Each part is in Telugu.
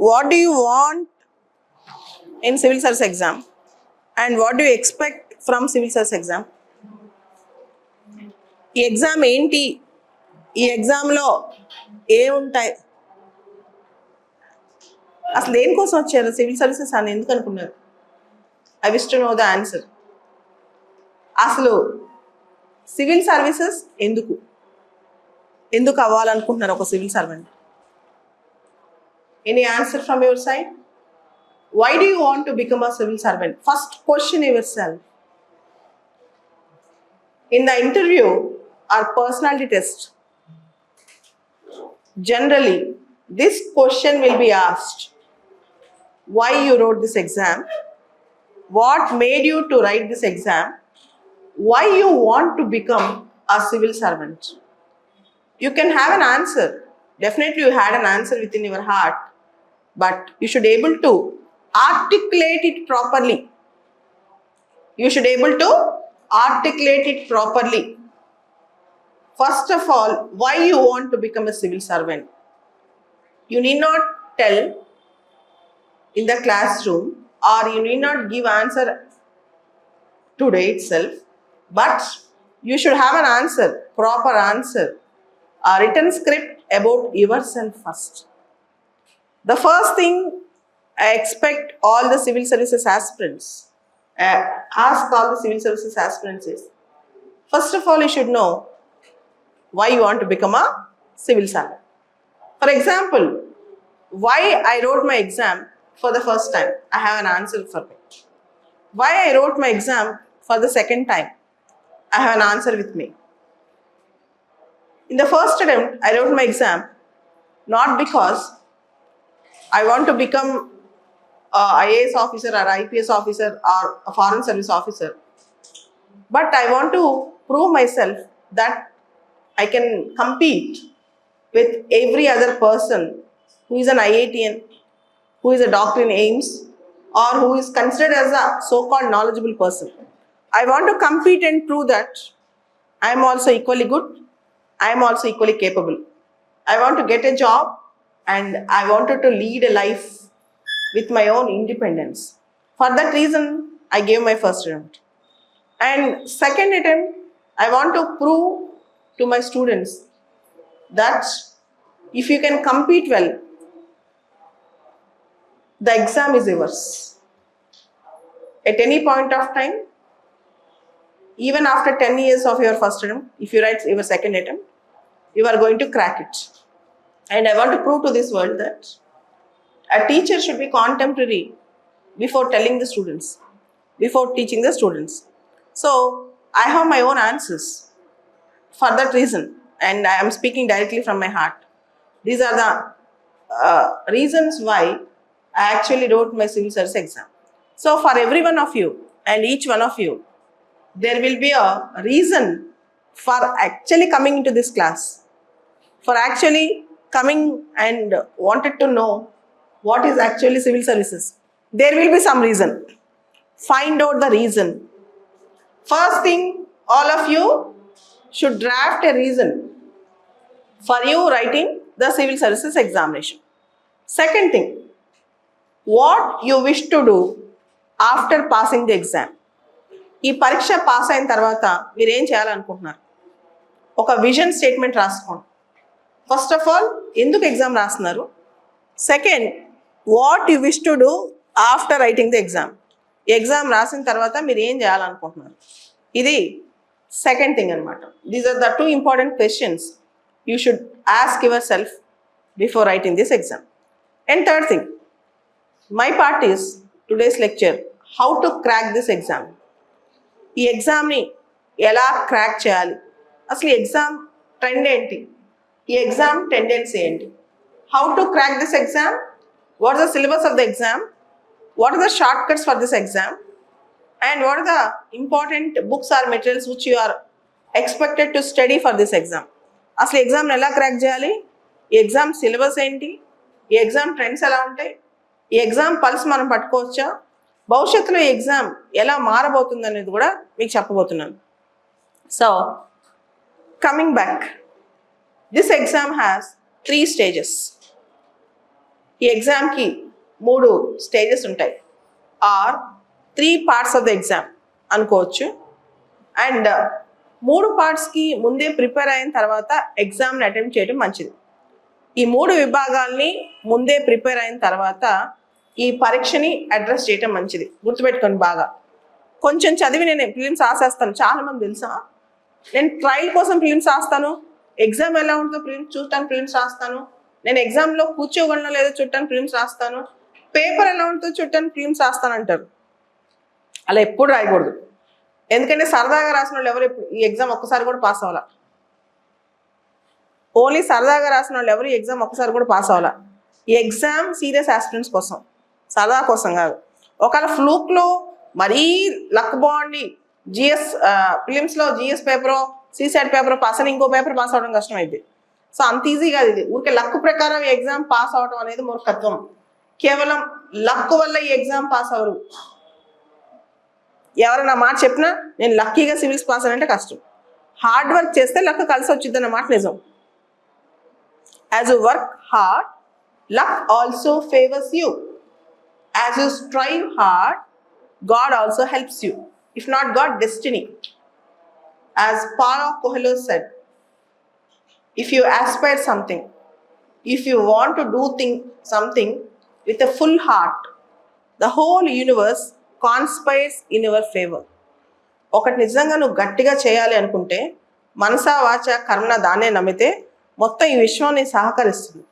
what do you want in civil service exam and what do you expect from civil service exam? ఈ ఎగ్జామ్ ఏంటి, ఈ ఎగ్జామ్లో ఏముంటాయి, అసలు దేనికోసం వచ్చారు సివిల్ సర్వీసెస్ అని ఎందుకు అనుకున్నారు? I wish to know the answer. అసలు సివిల్ సర్వీసెస్ ఎందుకు ఎందుకు అవ్వాలనుకుంటున్నారు ఒక civil servant? Any answer from your side? Why do you want to become a civil servant? First question yourself. In the interview or personality test, generally this question will be asked. Why you wrote this exam? What made you to write this exam? Why you want to become a civil servant? You can have an answer. Definitely you had an answer within your heart, but you should able to articulate it properly. You should able to articulate it properly. First of all, why you want to become a civil servant? You need not tell in the classroom or you need not give answer today itself, but you should have an answer, proper answer, a written script about yourself first. The first thing I expect all the civil services aspirants, ask all the civil services aspirants is, first of all, you should know why you want to become a civil servant. For example, why I wrote my exam for the first time, I have an answer for it. Why I wrote my exam for the second time, I have an answer with me. In the first attempt, I wrote my exam not because I want to become IAS officer or IPS officer or a foreign service officer, but I want to prove myself that I can compete with every other person who is an IITian, who is a doctor in AIIMS, or who is considered as a so-called knowledgeable person. I want to compete and prove that I am also equally good, I am also equally capable. I want to get a job and I wanted to lead a life with my own independence. For that reason, I gave my first attempt. And second attempt, I want to prove to my students that if you can compete well, the exam is yours. At any point of time, even after 10 years of your first attempt, if you write your second attempt, you are going to crack it. And I want to prove to this world that a teacher should be contemporary before telling the students, before teaching the students. So I have my own answers for that reason, and I am speaking directly from my heart. These are the reasons why I actually wrote my civil service exam. So for every one of you and each one of you, there will be a reason for actually coming into this class, for actually coming and wanted to know what is actually civil services. There will be some reason. Find out the reason. First thing, all of you should draft a reason for you writing the civil services examination. Second thing, what you wish to do after passing the exam. ఈ పరీక్ష పాస్ అయిన తర్వాత మీరు ఏం చేయాలనుకుంటున్నారు? ఒక విజన్ స్టేట్మెంట్ రాసుకోండి. ఫస్ట్ ఆఫ్ ఆల్, ఎందుకు ఎగ్జామ్ రాస్తున్నారు? Second, what you wish to do after writing the exam. ఈ ఎగ్జామ్ రాసిన తర్వాత మీరు ఏం చేయాలనుకుంటున్నారు? ఇది సెకండ్ థింగ్ అనమాట. These are the two important questions you should ask yourself before writing this exam. And third thing, my part is today's lecture how to crack this exam. ఈ ఎగ్జామ్ని ఎలా క్రాక్ చేయాలి, అసలు ఈ ఎగ్జామ్ ట్రెండ్ ఏంటి, ఈ ఎగ్జామ్ టెండెన్సీ ఏంటి, how to crack this exam, what is the syllabus of the exam, what are the shortcuts for this exam, and what are the important books or materials which you are expected to study for this exam. అసలు ఎగ్జామ్ని ఎలా క్రాక్ చేయాలి, ఈ ఎగ్జామ్ సిలబస్ ఏంటి, ఈ ఎగ్జామ్ ట్రెండ్స్ ఎలా ఉంటాయి, ఈ ఎగ్జామ్ పల్స్ మనం పట్టుకోవచ్చా, భవిష్యత్తులో ఈ ఎగ్జామ్ ఎలా మారబోతుంది అనేది కూడా మీకు చెప్పబోతున్నాను. So coming back, this exam has 3 stages. ఈ ఎగ్జామ్కి 3 స్టేజెస్ ఉంటాయి, or 3 parts of the exam అనుకోవచ్చు. అండ్ 3 partsకి ముందే ప్రిపేర్ అయిన తర్వాత ఎగ్జామ్ని అటెంప్ట్ చేయడం మంచిది. ఈ 3 విభాగాల్ని ముందే ప్రిపేర్ అయిన తర్వాత ఈ పరీక్షని అడ్రస్ చేయడం మంచిది. గుర్తుపెట్టుకోండి బాగా. కొంచెం చదివి నేను ప్రిలిమ్స్ రాసేస్తాను, చాలామంది తెలుసా, నేను ట్రయల్ కోసం ప్రిలిమ్స్ రాస్తాను, ఎగ్జామ్ ఎలా ఉంటుందో ప్రిలిమ్స్ చూడటానికి ప్రిలిమ్స్ రాస్తాను, నేను ఎగ్జామ్లో కూర్చోగలనో లేదో చూడటానికి ప్రిలిమ్స్ రాస్తాను, పేపర్ ఎలా ఉంటుందో చూడటానికి ప్రిలిమ్స్ రాస్తాను అంటారు. అలా ఎప్పుడు రాయకూడదు. ఎందుకంటే సరదాగా రాసిన వాళ్ళు ఎవరు ఈ ఎగ్జామ్ ఒక్కసారి కూడా పాస్ అవ్వాల. ఓన్లీ సరదాగా రాసిన వాళ్ళు ఎవరు ఈ ఎగ్జామ్ ఒక్కసారి కూడా పాస్ అవ్వాల. ఈ ఎగ్జామ్ సీరియస్ ఆస్పిరెంట్స్ కోసం, సరదా కోసం కాదు. ఒకవేళ ఫ్లూక్లో మరీ లక్ బాగుండి జిఎస్ ప్రిలిమ్స్లో జిఎస్ పేపరో సిసాట్ పేపర్ పాస్ అని ఇంకో పేపర్ పాస్ అవడం కష్టం అయింది. సో అంత ఈజీగా ఇది ఊరికే లక్ ప్రకారం ఈ ఎగ్జామ్ పాస్ అవడం అనేది మూర్ఖత్వం. కేవలం లక్ వల్ల ఈ ఎగ్జామ్ పాస్ అవరు. ఎవరైనా మాట చెప్పినా నేను లక్కీగా సివిల్స్ పాస్ అంటే కష్టం. హార్డ్ వర్క్ చేస్తే లక్ కలిసి వచ్చింది అన్నమాట నిజం. As you work hard, luck also favors you. As you strive hard, God also helps you. If not God, destiny. As Paulo Coelho said, if you aspire something, if you want to do something with a full heart, the whole universe conspires in your favor. ఒకటి నిజంగా నువ్వు గట్టిగా చేయాలి అనుకుంటే మనసా వాచ కర్మణ దాన్నే నమ్మితే మొత్తం ఈ విశ్వం నీ సహకరిస్తుంది.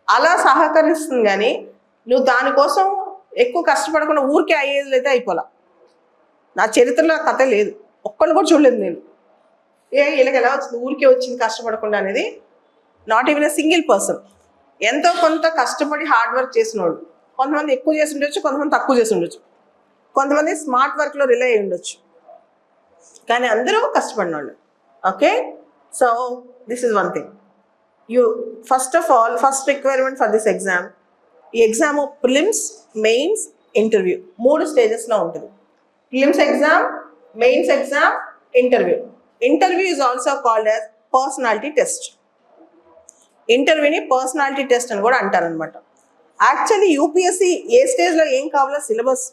అలా సహకరిస్తుంది కానీ నువ్వు దానికోసం ఎక్కువ కష్టపడకుండా ఊరికే అయ్యేది అయితే అయిపోలా. నా చరిత్రలో కథ లేదు, ఒక్కళ్ళు కూడా చూడలేదు నేను. వీళ్ళకి ఎలా వచ్చింది ఊరికే వచ్చింది కష్టపడకుండా అనేది. Not even a single person. ఎంతో కొంత కష్టపడి హార్డ్ వర్క్ చేసిన వాళ్ళు, కొంతమంది ఎక్కువ చేసి ఉండొచ్చు, కొంతమంది తక్కువ చేసి ఉండొచ్చు, కొంతమంది స్మార్ట్ వర్క్లో రిలే అయి ఉండొచ్చు, కానీ అందరూ కష్టపడిన వాళ్ళు. Okay, so this is one thing. You first of all, first requirement for this exam, ఈ ఎగ్జామ్ ప్రిలిమ్స్, మెయిన్స్, ఇంటర్వ్యూ 3 స్టేజెస్లో ఉంటుంది. Prelims exam, mains exam, interview. Interview is also called as personality test. ఇంటర్వ్యూని పర్సనాలిటీ టెస్ట్ అని కూడా అంటారనమాట. యాక్చువల్లీ యూపీఎస్సీ ఏ స్టేజ్లో ఏం కావాలో సిలబస్,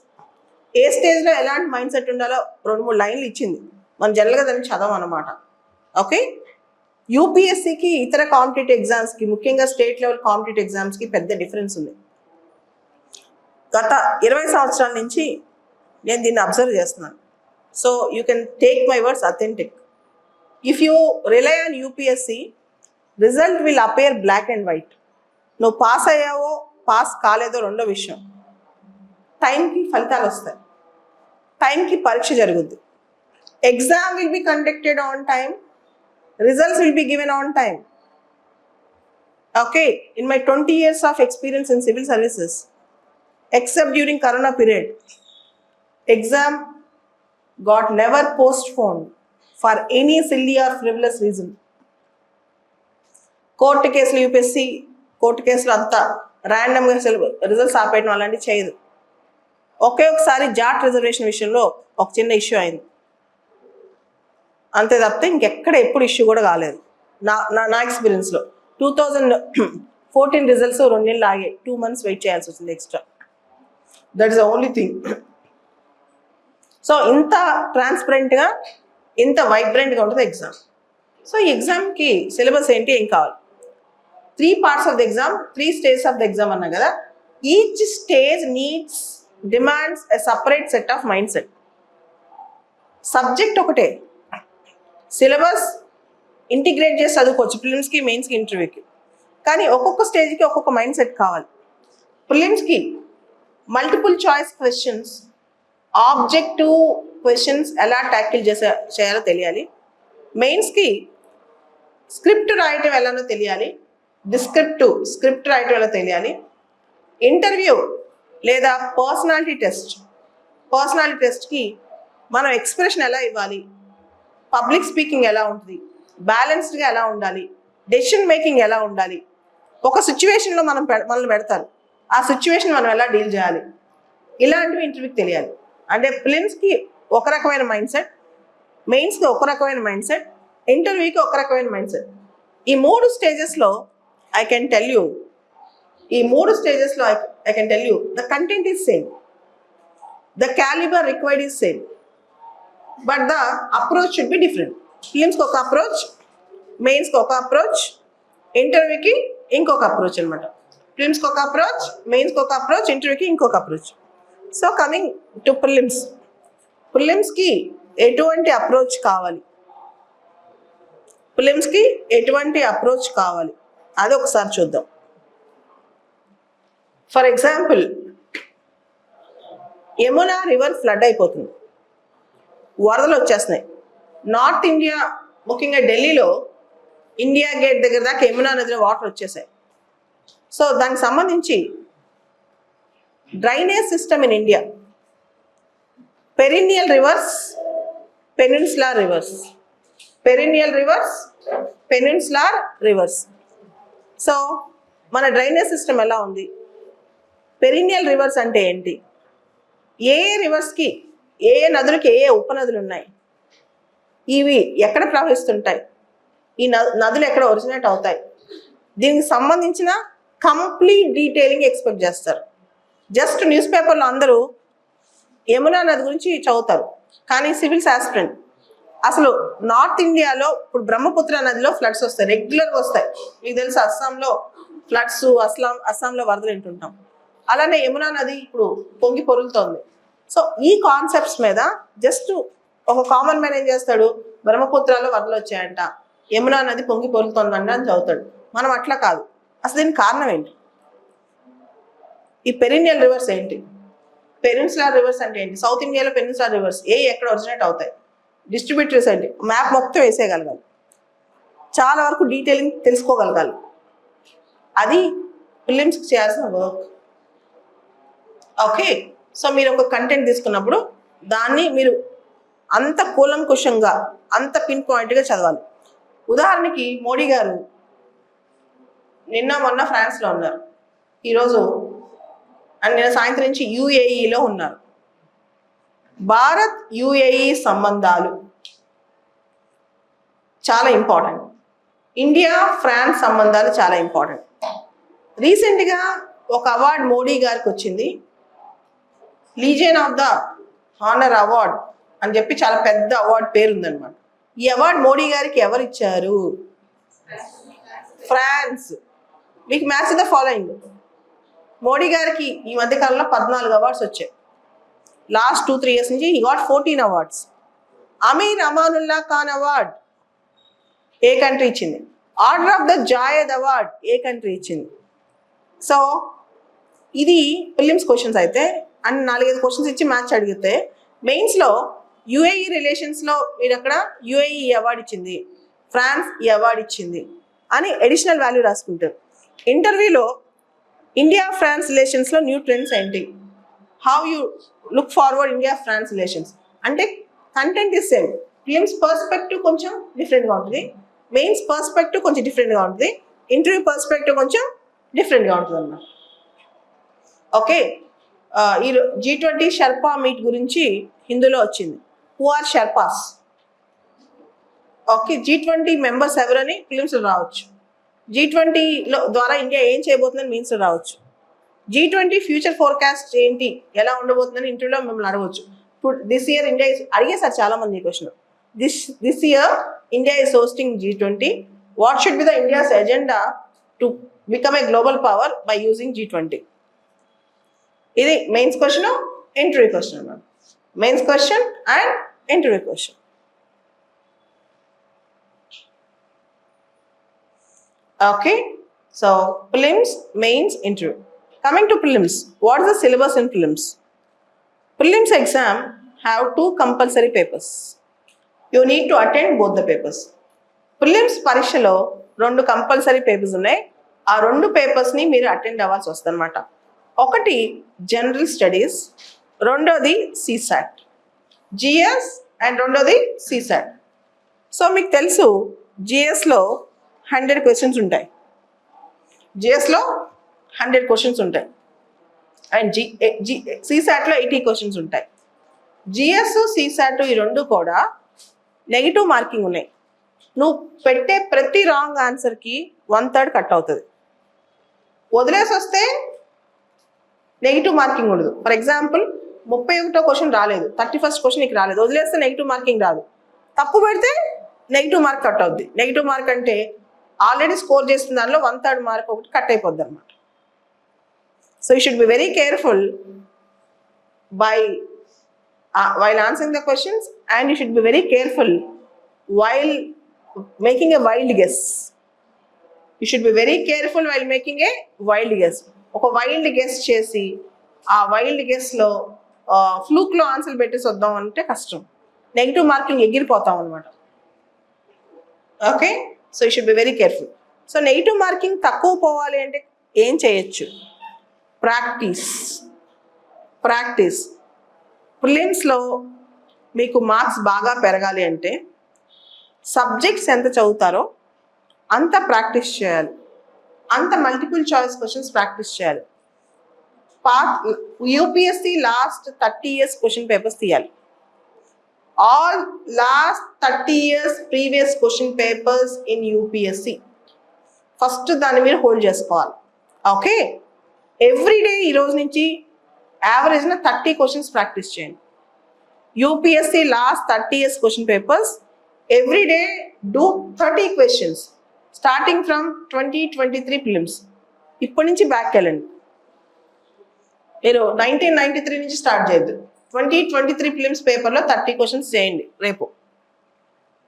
ఏ స్టేజ్లో ఎలాంటి మైండ్ సెట్ ఉండాలో 2-3 లైన్లు ఇచ్చింది. మనం జనరల్గా దాన్ని చదవం అనమాట. ఓకే, యూపీఎస్సీకి ఇతర కాంపిటేటివ్ ఎగ్జామ్స్కి, ముఖ్యంగా స్టేట్ లెవెల్ కాంపిటేటివ్ ఎగ్జామ్స్కి పెద్ద డిఫరెన్స్ ఉంది. గత 20 సంవత్సరాల నుంచి నేను దీన్ని అబ్జర్వ్ చేస్తున్నాను. So you can take my words authentic. If you rely on UPSC, result will appear black and white. నువ్వు పాస్ అయ్యావో పాస్ కాలేదో రెండో విషయం. టైంకి ఫలితాలు వస్తాయి, టైంకి పరీక్ష జరుగుద్ది. Exam will be conducted on time, results will be given on time. Okay, in my 20 years of experience in civil services, except during corona period, exam got never postponed for any silly or frivolous reason. Court కేసులు యూపీఎస్సీ కోర్టు కేసులు అంతా ర్యాండమ్గా రిజల్ట్స్ ఆపేయడం అలాంటివి చేయదు. ఒకసారి జాట్ రిజర్వేషన్ విషయంలో ఒక చిన్న ఇష్యూ అయింది, అంతే తప్పితే ఇంకెక్కడ ఎప్పుడు ఇష్యూ కూడా కాలేదు నా ఎక్స్పీరియన్స్లో. 2014 రిజల్ట్స్ 2 నెలలు ఆగే, 2 months వెయిట్ చేయాల్సి వచ్చింది extra. That is the only thing. So ఇంత ట్రాన్స్పరెంట్గా, ఇంత వైబ్రెంట్గా ఉంటుంది ఎగ్జామ్. సో ఈ ఎగ్జామ్కి సిలబస్ ఏంటి, ఏం కావాలి? 3 parts of the exam, 3 stages of the exam అన్నా కదా. Each stage demands a separate set of mind set. Subject ఒకటే, సిలబస్ ఇంటిగ్రేట్ చేసి చదువుకోవచ్చు ప్రిలిమ్స్కి, మెయిన్స్కి, ఇంటర్వ్యూకి. కానీ ఒక్కొక్క స్టేజ్కి ఒక్కొక్క మైండ్ సెట్ కావాలి. ప్రిలిమ్స్కి multiple choice questions, objective questions ఎలా ట్యాకిల్ చేయాలో తెలియాలి. మెయిన్స్కి స్క్రిప్ట్ రాయటం ఎలానో తెలియాలి, డిస్క్రిప్టివ్ స్క్రిప్ట్ రాయటం ఎలా తెలియాలి. ఇంటర్వ్యూ లేదా పర్సనాలిటీ టెస్ట్కి మనం ఎక్స్ప్రెషన్ ఎలా ఇవ్వాలి, పబ్లిక్ స్పీకింగ్ ఎలా ఉంటుంది, బ్యాలెన్స్డ్గా ఎలా ఉండాలి, డెసిషన్ మేకింగ్ ఎలా ఉండాలి, ఒక సిచ్యువేషన్లో మనల్ని పెడతారు, ఆ సిచ్యువేషన్ మనం ఎలా డీల్ చేయాలి, ఇలాంటివి ఇంటర్వ్యూకి తెలియాలి. అంటే ప్రిలిమ్స్కి ఒక రకమైన మైండ్ సెట్, మెయిన్స్కి ఒక రకమైన మైండ్ సెట్, ఇంటర్వ్యూకి ఒక రకమైన మైండ్ సెట్. ఈ 3 స్టేజెస్లో ఐ కెన్ టెల్ యూ ఈ 3 స్టేజెస్లో I can tell you the content is same, the calibre required is same, but the approach should be different. ఫిలిమ్స్కి ఒక అప్రోచ్, మెయిన్స్కి ఒక అప్రోచ్, ఇంటర్వ్యూకి ఇంకొక అప్రోచ్ అనమాట. ఫిలిమ్స్కి ఒక అప్రోచ్, మెయిన్స్కి ఒక అప్రోచ్, ఇంటర్వ్యూకి ఇంకొక approach. So coming to prelims, ప్రిలిమ్స్కి ఎటువంటి అప్రోచ్ కావాలి, ప్రిలిమ్స్కి ఎటువంటి అప్రోచ్ కావాలి అది ఒకసారి చూద్దాం. For example, Yamuna river flood అయిపోతుంది, వరదలు వచ్చేస్తున్నాయి. నార్త్ ఇండియా ముఖ్యంగా ఢిల్లీలో ఇండియా గేట్ దగ్గర దాకా యమునా నదిలో వాటర్ వచ్చేసాయి. సో దానికి సంబంధించి drainage system in India, perineal reverse, peninsular reverse, perineal reverse, peninsular reverse. So మన డ్రైనేజ్ సిస్టమ్ ఎలా ఉంది, పెరినియల్ రివర్స్ అంటే ఏంటి, ఏ రివర్స్కి ఏ నదులకి ఏ ఉపనదులు ఉన్నాయి, ఇవి ఎక్కడ ప్రవహిస్తుంటాయి, ఈ నదులు ఎక్కడ ఒరిజినేట్ అవుతాయి, దీనికి సంబంధించిన కంప్లీట్ డీటెయిలింగ్ ఎక్స్పెక్ట్ చేస్తారు. జస్ట్ న్యూస్ పేపర్లో అందరూ యమునా నది గురించి చదువుతారు, కానీ సివిల్స్ ఆస్పిరెంట్ అసలు నార్త్ ఇండియాలో ఇప్పుడు బ్రహ్మపుత్ర నదిలో ఫ్లడ్స్ వస్తాయి, రెగ్యులర్గా వస్తాయి. మీకు తెలుసు అస్సాంలో ఫ్లడ్స్, అస్సాంలో వరదలు వింటుంటాం. అలానే యమునా నది ఇప్పుడు పొంగి పొరులుతోంది. సో ఈ కాన్సెప్ట్స్ మీద జస్ట్ ఒక కామన్ మ్యాన్ ఏం చేస్తాడు, బ్రహ్మపుత్రాలో వరదలు వచ్చాయంట, యమునా నది పొంగి పొరులుతోందంట అని చదువుతాడు. మనం అట్లా కాదు. అసలు దీనికి కారణం ఏంటి, ఈ పెరినియల్ రివర్స్ ఏంటి, పెనిన్సులార్ రివర్స్ అంటే ఏంటి, సౌత్ ఇండియాలో పెనిన్సులార్ రివర్స్ ఎక్కడ ఒరిజినేట్ అవుతాయి, డిస్ట్రిబ్యూటరీస్ ఏంటి, మ్యాప్ మొత్తం వేసేయగలగాలి, చాలా వరకు డీటెయిలింగ్ తెలుసుకోగలగాలి. అది ఫిలిమ్స్కి చేయాల్సిన వర్క్. ఓకే, సో మీరు ఒక కంటెంట్ తీసుకున్నప్పుడు దాన్ని మీరు అంత కూలంకుషంగా, అంత పిన్ పాయింట్గా చదవాలి. ఉదాహరణకి మోడీ గారు నిన్న మొన్న ఫ్రాన్స్లో ఉన్నారు, ఈరోజు నిన్న సాయంత్రం నుంచి యుఏఈలో ఉన్నారు. భారత్ యుఏఈ సంబంధాలు చాలా ఇంపార్టెంట్, ఇండియా ఫ్రాన్స్ సంబంధాలు చాలా ఇంపార్టెంట్. రీసెంట్గా ఒక అవార్డు మోడీ గారికి వచ్చింది, legion of the honour award అని చెప్పి చాలా పెద్ద అవార్డు పేరు ఉందన్నమాట. ఈ అవార్డు మోడీ గారికి ఎవరు ఇచ్చారు, ఫ్రాన్స్. మీకు మ్యాచ్ ద ఫాలోయింగ్, మోడీ గారికి ఈ మధ్యకాలంలో 14 అవార్డ్స్ వచ్చాయి. లాస్ట్ 2-3 years నుంచి he got 14 awards. Amir Amanullah Khan award ఏ కంట్రీ ఇచ్చింది, order of the Zayed award ఏ కంట్రీ ఇచ్చింది. సో ఇది ప్రిలిమ్స్ క్వశ్చన్స్ అయితే, అండ్ 4-5 క్వశ్చన్స్ ఇచ్చి మ్యాచ్ అడిగితే, మెయిన్స్లో యుఏఈ రిలేషన్స్లో మీరు అక్కడ యుఏఈ అవార్డు ఇచ్చింది, ఫ్రాన్స్ ఈ అవార్డు ఇచ్చింది అని అడిషనల్ వాల్యూ రాసుకుంటారు. ఇంటర్వ్యూలో ఇండియా ఫ్రాన్స్ రిలేషన్స్లో న్యూ ట్రెండ్స్ ఏంటి, how you look forward India France relations అంటే content is same. Films perspective కొంచెం డిఫరెంట్గా ఉంటుంది, మెయిన్స్ పర్స్పెక్టివ్ కొంచెం డిఫరెంట్గా ఉంటుంది, ఇంటర్వ్యూ పర్స్పెక్టివ్ కొంచెం డిఫరెంట్గా ఉంటుంది అన్నమాట. ఓకే, ఈ G20 షెర్పా మీట్ గురించి హిందీలో వచ్చింది, who are sherpas. Okay, G20 members ఎవరని ఫిలిమ్స్లో రావచ్చు, G20లో ద్వారా ఇండియా ఏం చేయబోతుందని మీన్స్లో రావచ్చు, G20 ఫ్యూచర్ ఫోర్కాస్ట్ ఏంటి, ఎలా ఉండబోతుందని ఇంటర్వ్యూలో మిమ్మల్ని అడగవచ్చు. ఇప్పుడు దిస్ ఇయర్ ఇండియా అడిగేసారు చాలా మంది ఈ question, this year India is hosting G20, what should be the India's agenda to become a global power by using G20. ఇది మెయిన్స్ క్వశ్చన్, ఇంటర్వ్యూ క్వశ్చన్ అన్నమాట. Mains question and interview question. Okay, so prelims, mains, interview. Coming to prelims, what is the syllabus in prelims? Prelims exam have 2 compulsory papers. You need to attend both the papers. Prelims పరీక్షలో 2 కంపల్సరీ పేపర్స్ ఉన్నాయి, ఆ 2 పేపర్స్ని మీరు అటెండ్ అవ్వాల్సి వస్తుంది అనమాట. ఒకటి జనరల్ స్టడీస్, రెండోది CSAT, GS అండ్ రెండోది CSAT. సో మీకు తెలుసు GSలో 100 క్వశ్చన్స్ ఉంటాయి, GSలో 100 క్వశ్చన్స్ ఉంటాయి, అండ్ CSATలో 80 క్వశ్చన్స్ ఉంటాయి. GS, CSAT ఈ 2 కూడా నెగిటివ్ మార్కింగ్ ఉన్నాయి. నువ్వు పెట్టే ప్రతి రాంగ్ ఆన్సర్కి 1/3 కట్ అవుతుంది. వదిలేసి వస్తే నెగిటివ్ మార్కింగ్ ఉండదు. ఫర్ ఎగ్జాంపుల్ 31వ క్వశ్చన్ రాలేదు, 31st క్వశ్చన్ నీకు రాలేదు, వదిలేస్తే నెగిటివ్ మార్కింగ్ రాదు. తప్పు పెడితే నెగిటివ్ మార్క్ కట్ అవుద్ది. నెగిటివ్ మార్క్ అంటే ఆల్రెడీ స్కోర్ చేసిన దానిలో 1/3 మార్క్ ఒకటి కట్ అయిపోద్ది అనమాట. So you should be very careful while answering the questions, and you should be very careful while making a wild guess. You should be very careful while making a wild guess. ఒక వైల్డ్ గెస్ చేసి ఆ వైల్డ్ గెస్లో ఫ్లూక్లో ఆన్సర్ పెట్టేసి వద్దాం అంటే కష్టం, నెగిటివ్ మార్కింగ్ ఎగిరిపోతాం అనమాట. Okay, so you should be very careful. So negative marking తక్కువ పోవాలి అంటే ఏం చేయొచ్చు? ప్రాక్టీస్. ప్రిలిమ్స్లో మీకు మార్క్స్ బాగా పెరగాలి అంటే సబ్జెక్ట్స్ ఎంత చదువుతారో అంత ప్రాక్టీస్ చేయాలి, అంత మల్టిపుల్ చాయిస్ క్వశ్చన్స్ ప్రాక్టీస్ చేయాలి. UPSC last 30 years question papers తీయాలి. All last 30 years previous question papers in UPSC first దాన్ని మీరు హోల్డ్ చేసుకోవాలి. ఓకే, ఎవ్రీడే ఈ రోజు నుంచి యావరేజ్న 30 క్వశ్చన్స్ ప్రాక్టీస్ చేయండి. UPSC last 30 years question papers everyday do 30 questions starting from 2023 prelims. ఇప్పటి నుంచి బ్యాక్ వెళ్ళండి. మీరు 1993 నుంచి స్టార్ట్ చేయొద్దు. 2023 ప్రిలిమ్స్ పేపర్లో 30 questions చేయండి. రేపు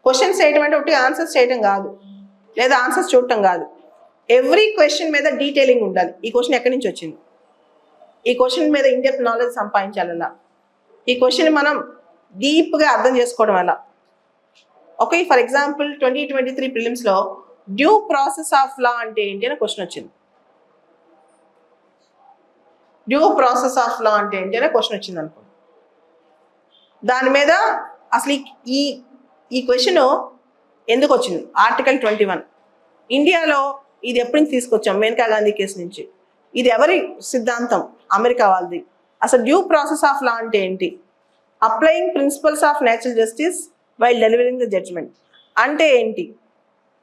క్వశ్చన్స్ చేయడం అంటే ఒకటి ఆన్సర్స్ చేయడం కాదు, లేదా ఆన్సర్స్ చూడటం కాదు. ఎవ్రీ క్వశ్చన్ మీద డీటెయిలింగ్ ఉండాలి. ఈ క్వశ్చన్ ఎక్కడి నుంచి వచ్చింది, ఈ క్వశ్చన్ మీద ఇన్డెప్త్ నాలెడ్జ్ సంపాదించాలన్నా, ఈ క్వశ్చన్ మనం డీప్గా అర్థం చేసుకోవడం ఎలా. ఓకే, ఫర్ ఎగ్జాంపుల్ 2023 ప్రిలిమ్స్లో డ్యూ ప్రాసెస్ ఆఫ్ లా అంటే ఏంటి అని క్వశ్చన్ వచ్చింది. డ్యూ ప్రాసెస్ ఆఫ్ లా అంటే ఏంటి అనే క్వశ్చన్ వచ్చింది అనుకో. దాని మీద అసలు ఈ క్వశ్చన్ ఎందుకు వచ్చింది? ఆర్టికల్ 21 ఇండియాలో ఇది ఎప్పటి నుంచి తీసుకొచ్చాం? మేనకా గాంధీ కేసు నుంచి. ఇది ఎవరి సిద్ధాంతం? అమెరికా వాళ్ళది. అసలు డ్యూ ప్రాసెస్ ఆఫ్ లా అంటే ఏంటి? Applying principles of natural justice while delivering the judgement అంటే ఏంటి?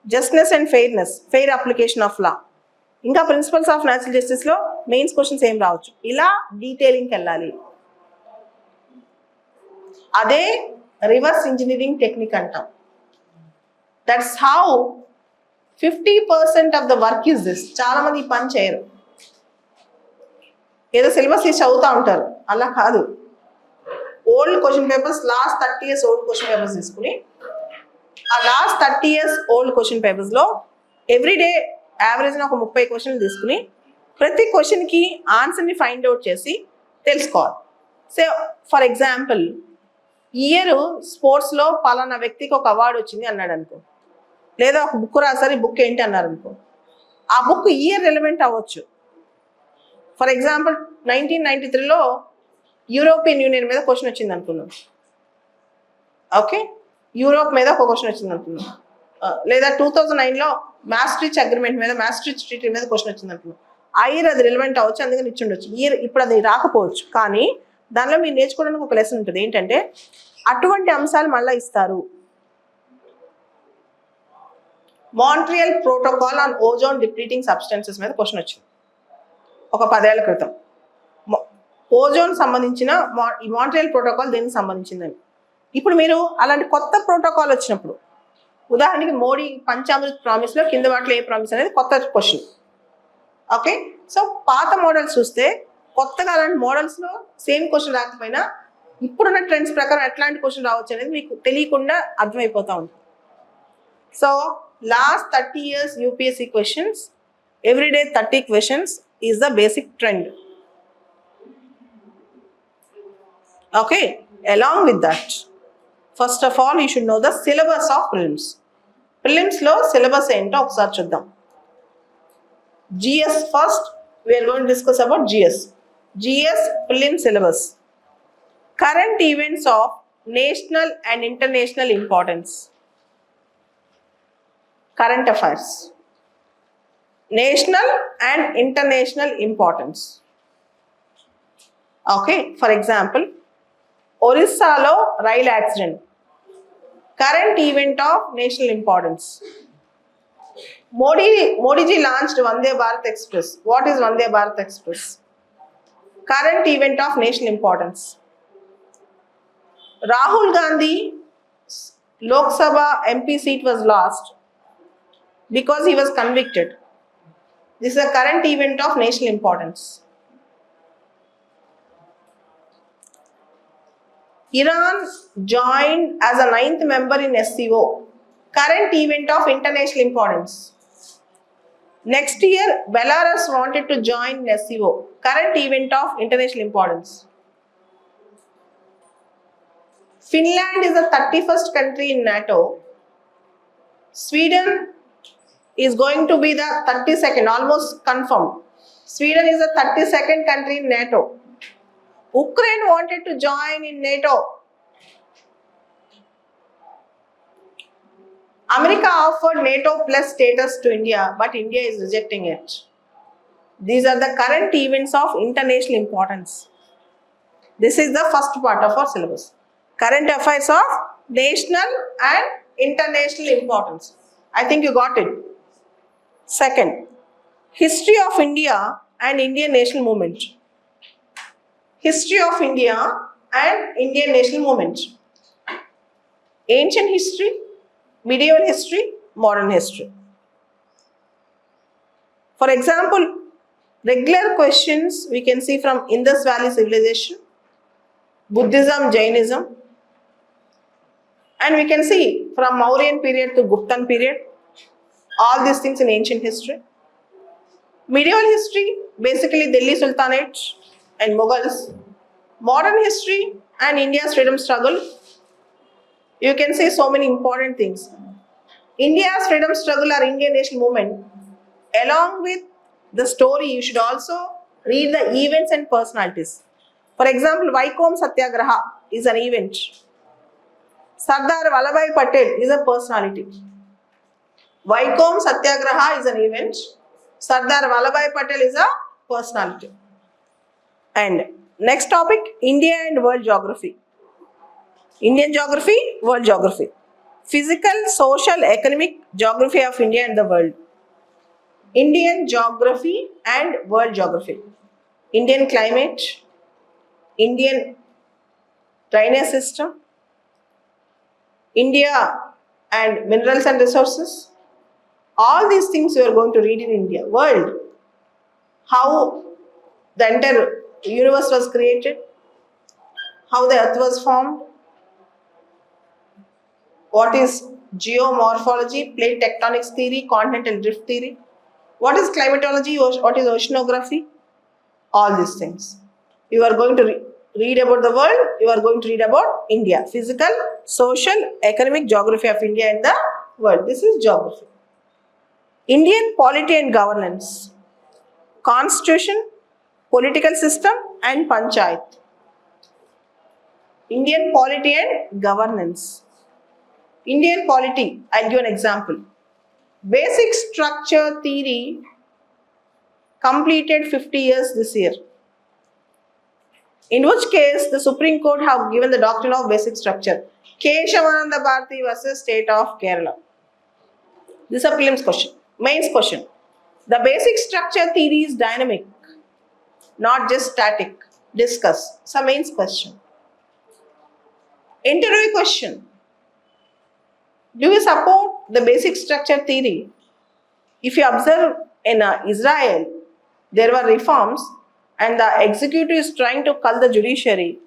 Justice and fairness, fair application of law. ఇంకా ప్రిన్సిపల్స్ ఆఫ్ నేచురల్ జస్టిస్లో మెయిన్స్ క్వశ్చన్స్ ఏం రావచ్చు. ఇలా డీటెయిలింగ్కి వెళ్ళాలి. అదే రివర్స్ ఇంజనీరింగ్ టెక్నిక్ అంటాం. That's how 50% of the work is this. చాలా మంది ఈ పని చేయరు, ఏదో సిలబస్ తీసి చదువుతూ ఉంటారు. అలా కాదు. Old question papers, last 30 years old question papers తీసుకుని ఆ లాస్ట్ 30 years ఓల్డ్ క్వశ్చన్ పేపర్స్లో ఎవ్రీడే యావరేజ్న ఒక 30 క్వశ్చన్లు తీసుకుని ప్రతి క్వశ్చన్కి ఆన్సర్ని ఫైండ్ అవుట్ చేసి తెలుసుకోవాలి. సో ఫర్ ఎగ్జాంపుల్ ఇయర్ స్పోర్ట్స్లో పలానా వ్యక్తికి ఒక అవార్డు వచ్చింది అన్నాడు అనుకో, లేదా ఒక బుక్ రాసారు, ఈ బుక్ ఏంటి అన్నారు అనుకో, ఆ బుక్ ఇయర్ రిలవెంట్ అవ్వచ్చు. ఫర్ ఎగ్జాంపుల్ 1993లో యూరోపియన్ యూనియన్ మీద క్వశ్చన్ వచ్చింది అనుకున్నాం. ఓకే, యూరోప్ మీద ఒక క్వశ్చన్ వచ్చింది అనుకున్నాం. లేదా 2009లో మ్యాస్ట్రిచ్ అగ్రిమెంట్ మీద, మ్యాస్ట్రిచ్ ట్రీటీ మీద క్వశ్చన్ వచ్చింది అనుకున్నాం. ఆ ఇయర్ అది రిలవెంట్ అవ్వచ్చు, అందుకని ఇచ్చి ఉండొచ్చు. ఇయర్ ఇప్పుడు అది రాకపోవచ్చు, కానీ దానిలో మీరు నేర్చుకోవడానికి ఒక లెసన్ ఉంటుంది. ఏంటంటే అటువంటి అంశాలు మళ్ళీ ఇస్తారు. Montreal protocol on ozone depleting substances మీద క్వశ్చన్ వచ్చింది ఒక 10 ఏళ్ల క్రితం. ఓజోన్ సంబంధించిన ఈ మాంట్రియల్ ప్రోటోకాల్ దేనికి సంబంధించిందని. ఇప్పుడు మీరు అలాంటి కొత్త ప్రోటోకాల్ వచ్చినప్పుడు, ఉదాహరణకి మోడీ పంచామృత్ ప్రామిస్లో కింద వాటిలో ఏ ప్రామిస్ అనేది కొత్త క్వశ్చన్. ఓకే, సో పాత మోడల్స్ చూస్తే కొత్తగా అలాంటి మోడల్స్లో సేమ్ క్వశ్చన్ రాకపోయినా ఇప్పుడున్న ట్రెండ్స్ ప్రకారం ఎట్లాంటి క్వశ్చన్ రావచ్చు అనేది మీకు తెలియకుండా అర్థమైపోతూ ఉంటుంది. So last 30 years UPSC questions, everyday 30 questions is the basic trend. Okay, along with that, first of all you should know the syllabus of prelims. Prelims lo syllabus ento oksaరి chuddam. GS first, we are going to discuss about GS prelim syllabus. Current events of national and international importance. Current affairs, national and international importance. Okay, for example, Orissalo rail accident, current event of national importance. Modi ji launched Vande Bharat Express. What is Vande Bharat Express? Current event of national importance. Rahul Gandhi Lok Sabha MP seat was lost because he was convicted. This is a current event of national importance. Iran joined as a 9th member in SCO. Current event of international importance. Next year, Belarus wanted to join SCO. Current event of international importance. Finland is the 31st country in NATO. Sweden is going to be the 32nd, almost confirmed. Sweden is the 32nd country in NATO. Ukraine wanted to join in NATO. America offered NATO plus status to India, but India is rejecting it. These are the current events of international importance. This is the first part of our syllabus. Current affairs of national and international importance. I think you got it. Second, history of India and Indian national movement. History of India and Indian national movement. Ancient history, medieval history, modern history. For example, regular questions we can see from Indus Valley civilization, Buddhism, Jainism, and we can see from Mauryan period to Guptan period, all these things in ancient history. Medieval history, basically Delhi Sultanate and Mughals. Modern history and India's freedom struggle. You can see so many important things. India's freedom struggle or Indian national movement, along with the story, you should also read the events and personalities. For example, Vaikom Satyagraha is an event. Sardar Vallabhbhai Patel is a personality. Vaikom Satyagraha is an event. Sardar Vallabhbhai Patel is a personality. And next topic, India and world geography. Indian geography, world geography. Physical, social, economic geography of India and the world. Indian geography and world geography. Indian climate, Indian drainage system, India and minerals and resources. All these things you are going to read in India. World, how the entire universe was created, how the earth was formed, what is geomorphology, plate tectonics theory, continental drift theory, what is climatology, what is oceanography, all these things. You are going to read about the world, you are going to read about India. Physical, social, economic geography of India and the world. This is geography. Indian polity and governance. Constitution, political system and panchayat. Indian polity and governance. Indian polity, I'll give an example. Basic structure theory completed 50 years this year. In which case, the Supreme Court have given the doctrine of basic structure. Keshavananda Bharati versus State of Kerala. This is a prelims question, mains question. The basic structure theory is dynamic, not just static. Discuss. It's a mains question. Interview question. Do you support the basic structure theory? If you observe in Israel, there were reforms and the executive is trying to cull the judiciary,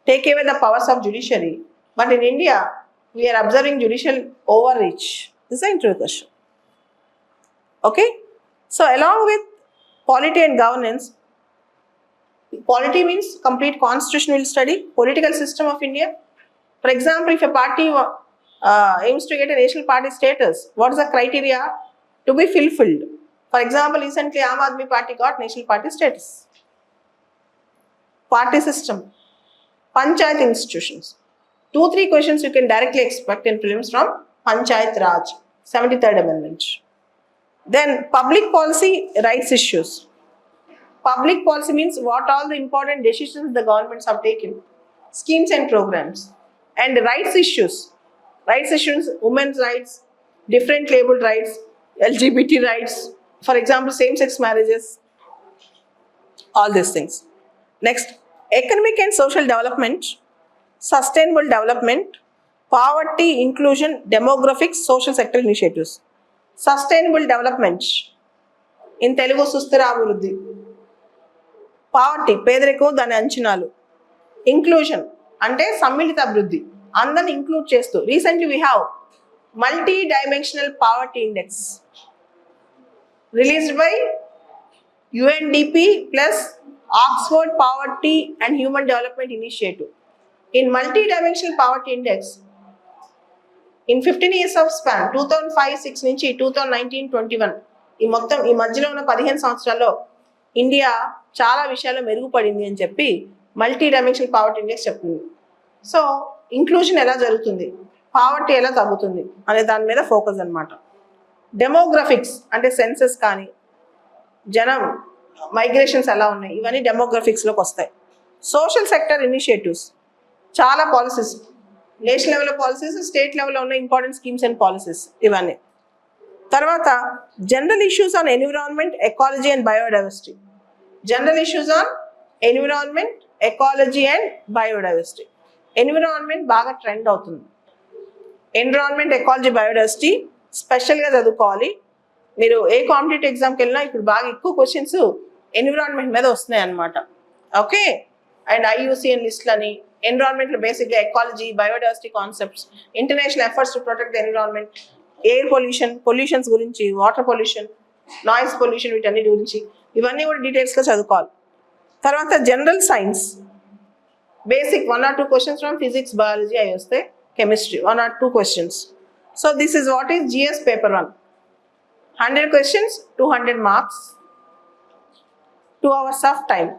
take away the powers of judiciary. But in India, we are observing judicial overreach. This is an interview question. Okay? So along with polity and governance, polity means complete constitution will study, political system of India. For example, if a party aims to get a national party status, what is the criteria to be fulfilled? For example, recently Aam Aadmi Party got national party status. Party system, panchayat institutions. 2-3 questions you can directly expect in prelims from Panchayat Raj, 73rd Amendment. Then public policy, rights issues. Public policy means what all the important decisions the governments have taken, schemes and programs. And rights issues, women's rights, different labeled rights, LGBT rights, for example, same-sex marriages, all these things. Next, economic and social development, sustainable development, poverty, inclusion, demographics, social sector initiatives. Sustainable development, in Telugu సుస్థిర అభివృద్ధి. పావర్టీ, పేదరికం దాని అంచనాలు. ఇంక్లూజన్ అంటే సమ్మిళిత అభివృద్ధి, అందరిని ఇంక్లూడ్ చేస్తూ. Recently we have multi dimensional poverty index released by UNDP plus Oxford Poverty and Human Development Initiative. In multi-dimensional poverty index, in 15 years of span, 2005-6 నుంచి 2019-21, ఈ మధ్యలో ఉన్న 15 సంవత్సరాల్లో ఇండియా చాలా విషయాల్లో మెరుగుపడింది అని చెప్పి మల్టీ డైమెన్షనల్ పావర్టీ ఇండెక్స్ చెప్తుంది. సో ఇంక్లూజన్ ఎలా జరుగుతుంది, పావర్టీ ఎలా తగ్గుతుంది అనే దాని మీద ఫోకస్ అన్నమాట. డెమోగ్రఫిక్స్ అంటే సెన్సెస్ కానీ, జనం మైగ్రేషన్స్ ఎలా ఉన్నాయి, ఇవన్నీ డెమోగ్రఫిక్స్లోకి వస్తాయి. సోషల్ సెక్టర్ ఇనిషియేటివ్స్, చాలా పాలసీస్, నేషనల్ లెవెల్లో పాలసీస్, స్టేట్ లెవెల్లో ఉన్న ఇంపార్టెంట్ స్కీమ్స్ అండ్ పాలసీస్ ఇవన్నీ. తర్వాత general issues on environment, ecology and biodiversity. General issues on environment, ecology and biodiversity. Environment బాగా ట్రెండ్ అవుతుంది. ఎన్విరాన్మెంట్, ఎకాలజీ, బయోడైవర్సిటీ స్పెషల్గా చదువుకోవాలి. మీరు ఏ కాంపిటేటివ్ ఎగ్జామ్కి వెళ్ళినా ఇప్పుడు బాగా ఎక్కువ క్వశ్చన్స్ ఎన్విరాన్మెంట్ మీద వస్తున్నాయి అన్నమాట. ఓకే, అండ్ IUCN లిస్ట్లని, ఎన్విరాన్మెంట్లో బేసిక్గా ecology, biodiversity concepts, international efforts to protect the environment, air pollutions గురించి, వాటర్ పొల్యూషన్, నాయిస్ పొల్యూషన్, వీటన్నిటి గురించి ఇవన్నీ కూడా డీటెయిల్స్గా చదువుకోవాలి. తర్వాత general science basic 1 or 2 questions from physics, biology అవి వస్తాయి. Chemistry 1 or 2 questions. So this is what is GS paper 1. 100 questions, 200 marks, 2 hours of time.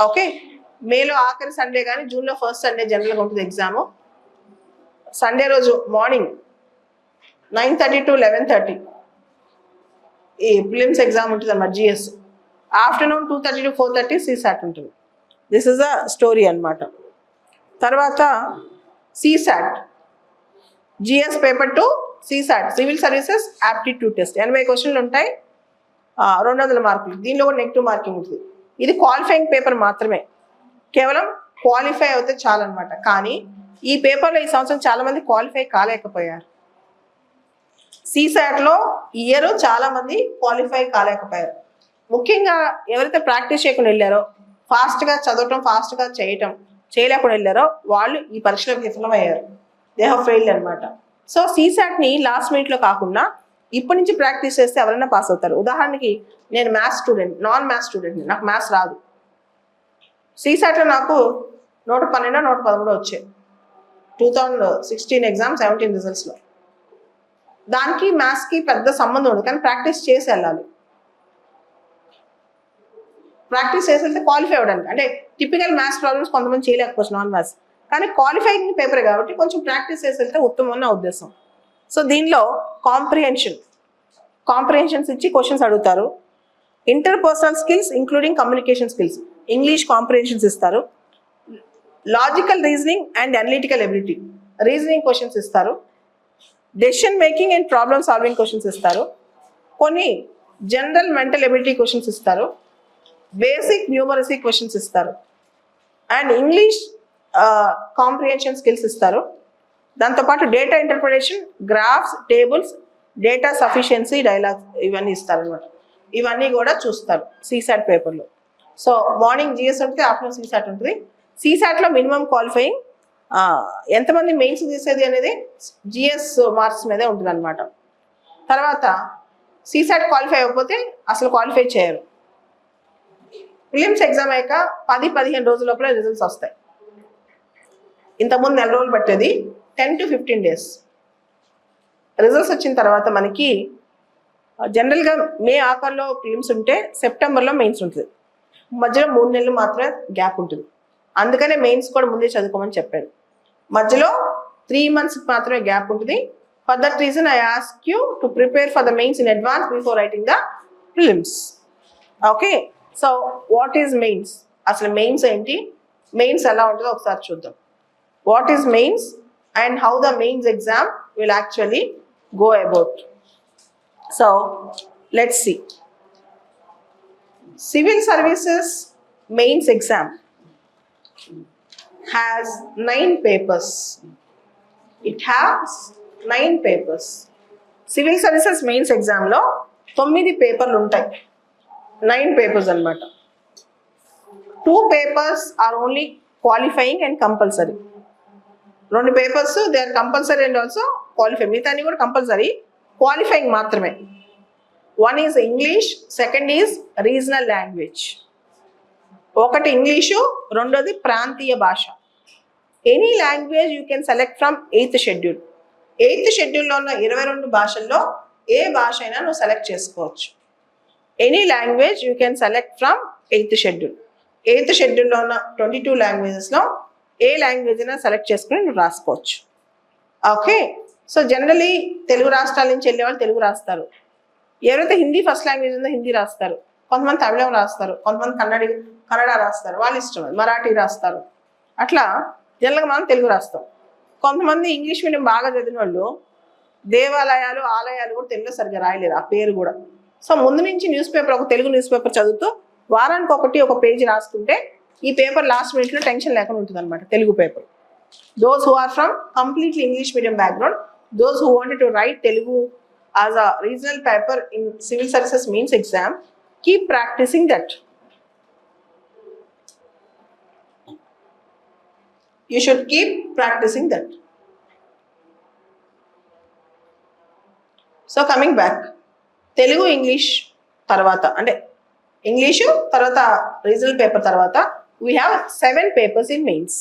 Okay, మేలో ఆఖరి సండే కానీ జూన్లో ఫస్ట్ సండే జనరల్గా ఉంటుంది ఎగ్జాము. సండే రోజు మార్నింగ్ 9:30 to 11:30 ఈ ప్రిలిమ్స్ ఎగ్జామ్ ఉంటుంది అన్నమాట GS. ఆఫ్టర్నూన్ 2:30 to 4:30 CSAT ఉంటుంది. దిస్ ఇస్ అ స్టోరీ అన్నమాట. తర్వాత CSAT, GS paper 2, CSAT civil services aptitude test. 80 క్వశ్చన్లు ఉంటాయి, 200 మార్కులు. దీనిలో కూడా నెగిటివ్ మార్కింగ్ ఉంటుంది. ఇది క్వాలిఫైయింగ్ పేపర్ మాత్రమే, కేవలం క్వాలిఫై అవుతే చాలన్నమాట. కానీ ఈ పేపర్లో ఈ సంవత్సరం చాలా మంది క్వాలిఫై కాలేకపోయారు. CSATలో ఈ ఇయర్ చాలా మంది క్వాలిఫై కాలేకపోయారు. ముఖ్యంగా ఎవరైతే ప్రాక్టీస్ చేయకుండా వెళ్ళారో, ఫాస్ట్గా చదవటం, ఫాస్ట్గా చేయలేకుండా వెళ్ళారో వాళ్ళు ఈ పరీక్షలో విఫలమయ్యారు. దే హ్యావ్ ఫెయిల్డ్ అనమాట. సో CSATని లాస్ట్ మినిట్లో కాకుండా ఇప్పటి నుంచి ప్రాక్టీస్ చేస్తే ఎవరైనా పాస్ అవుతారు. ఉదాహరణకి నేను మ్యాథ్స్ స్టూడెంట్, నాన్ మ్యాథ్స్ స్టూడెంట్ని, నాకు మ్యాథ్స్ రాదు. CSATలో నాకు 112, 113 వచ్చాయి 2016 ఎగ్జామ్, 17 రిజల్ట్స్లో. దానికి మ్యాథ్స్కి పెద్ద సంబంధం ఉండదు, కానీ ప్రాక్టీస్ చేసి వెళ్ళాలి. ప్రాక్టీస్ చేసి వెళ్తే క్వాలిఫై అవ్వడానికి, అంటే టిపికల్ మ్యాథ్స్ ప్రాబ్లమ్స్ కొంతమంది చేయలేకపోవచ్చు నాన్ మ్యాథ్స్, కానీ క్వాలిఫైయింగ్ పేపర్ కాబట్టి కొంచెం ప్రాక్టీస్ చేసి వెళ్తే ఉత్తమం నా ఉద్దేశం. సో దీనిలో కాంప్రిహెన్షన్స్ ఇచ్చి క్వశ్చన్స్ అడుగుతారు. Interpersonal skills including communication skills, English comprehensions ఇస్తారు. Logical reasoning and analytical ability, reasoning questions ఇస్తారు. Decision making and problem solving questions ఇస్తారు. కొన్ని జనరల్ మెంటల్ ఎబిలిటీ క్వశ్చన్స్ ఇస్తారు. బేసిక్ న్యూమరసీ క్వశ్చన్స్ ఇస్తారు. అండ్ ఇంగ్లీష్ కాంప్రిహెన్షన్ స్కిల్స్ ఇస్తారు. దాంతోపాటు data interpretation, graphs, tables, data sufficiency, dialogues ఇవన్నీ ఇస్తారనమాట. ఇవన్నీ కూడా చూస్తారు CSAT పేపర్లో. సో మార్నింగ్ GS ఉంటుంది, ఆఫ్టర్నూన్ CSAT ఉంటుంది. CSATలో మినిమం క్వాలిఫైయింగ్ ఎంతమంది మెయిన్స్ తీసేది అనేది GS మార్క్స్ మీదే ఉంటుంది అనమాట. తర్వాత CSAT క్వాలిఫై అవ్వకపోతే అసలు క్వాలిఫై చేయరు. ప్రిలిమ్స్ ఎగ్జామ్ అయ్యాక 10-15 రోజుల లోపల రిజల్ట్స్ వస్తాయి. ఇంతకుముందు 4 రోజులు పట్టేది, 10 to 15 days. రిజల్ట్స్ వచ్చిన తర్వాత మనకి జనరల్గా మే ఆఖరిలో ప్రిలిమ్స్ ఉంటే సెప్టెంబర్లో మెయిన్స్ ఉంటుంది. మధ్యలో 3 నెలలు మాత్రమే గ్యాప్ ఉంటుంది. అందుకనే మెయిన్స్ కూడా ముందే చదువుకోమని చెప్పారు. మధ్యలో 3 months మాత్రమే గ్యాప్ ఉంటుంది. For that reason I ask you to prepare for the mains in advance before writing the prelims. Okay, so what is mains, అసలు మెయిన్స్ ఏంటి, మెయిన్స్ ఎలా ఉంటుందో ఒకసారి చూద్దాం. What is mains and how the mains exam will actually go about. So let's see. Civil Services Mains Exam has 9 papers. It has 9 papers. Civil services mains ఎగ్జామ్లో 9 పేపర్లు ఉంటాయి. 9 పేపర్స్ అన్నమాట. 2 papers are only qualifying and compulsory. 2 papers they are compulsory and also qualifying. మిగతా అన్ని కూడా కంపల్సరీ, క్వాలిఫైయింగ్ మాత్రమే. One is English, second is regional language. ఒకటి ఇంగ్లీషు, రెండోది ప్రాంతీయ భాష. Any language you can select from 8th schedule. 8th షెడ్యూల్లో ఉన్న 22 భాషల్లో ఏ భాష అయినా నువ్వు సెలెక్ట్ చేసుకోవచ్చు. Any language you can select from 8th schedule. 8th షెడ్యూల్లో ఉన్న 22 లాంగ్వేజెస్లో ఏ లాంగ్వేజ్ అయినా సెలెక్ట్ చేసుకుని నువ్వు రాసుకోవచ్చు. ఓకే, సో జనరలీ తెలుగు రాష్ట్రాల నుంచి వెళ్ళే వాళ్ళు తెలుగు రాస్తారు. ఎవరైతే హిందీ ఫస్ట్ లాంగ్వేజ్ ఉందో హిందీ రాస్తారు. కొంతమంది తమిళం రాస్తారు, కొంతమంది కన్నడ రాస్తారు, వాళ్ళ ఇష్టం. మరాఠీ రాస్తారు. అట్లా జనరల్గా మనం తెలుగు రాస్తాం. కొంతమంది ఇంగ్లీష్ మీడియం బాగా చదివిన వాళ్ళు దేవాలయాలు, ఆలయాలు కూడా తెలుగులో సరిగ్గా రాయలేరు, ఆ పేరు కూడా. సో ముందు నుంచి న్యూస్ పేపర్, ఒక తెలుగు న్యూస్ పేపర్ చదువుతూ వారానికి ఒక పేజీ రాసుకుంటే ఈ పేపర్ లాస్ట్ మినిట్లో టెన్షన్ లేకుండా ఉంటుంది అనమాట, Telugu paper. Those who are from completely English medium background, those who wanted to write Telugu as a regional paper in civil services means exam, keep practicing that. You should keep practicing that. So coming back, Telugu English tarvata ante English tarvata regional paper tarvata we have 7 papers in mains.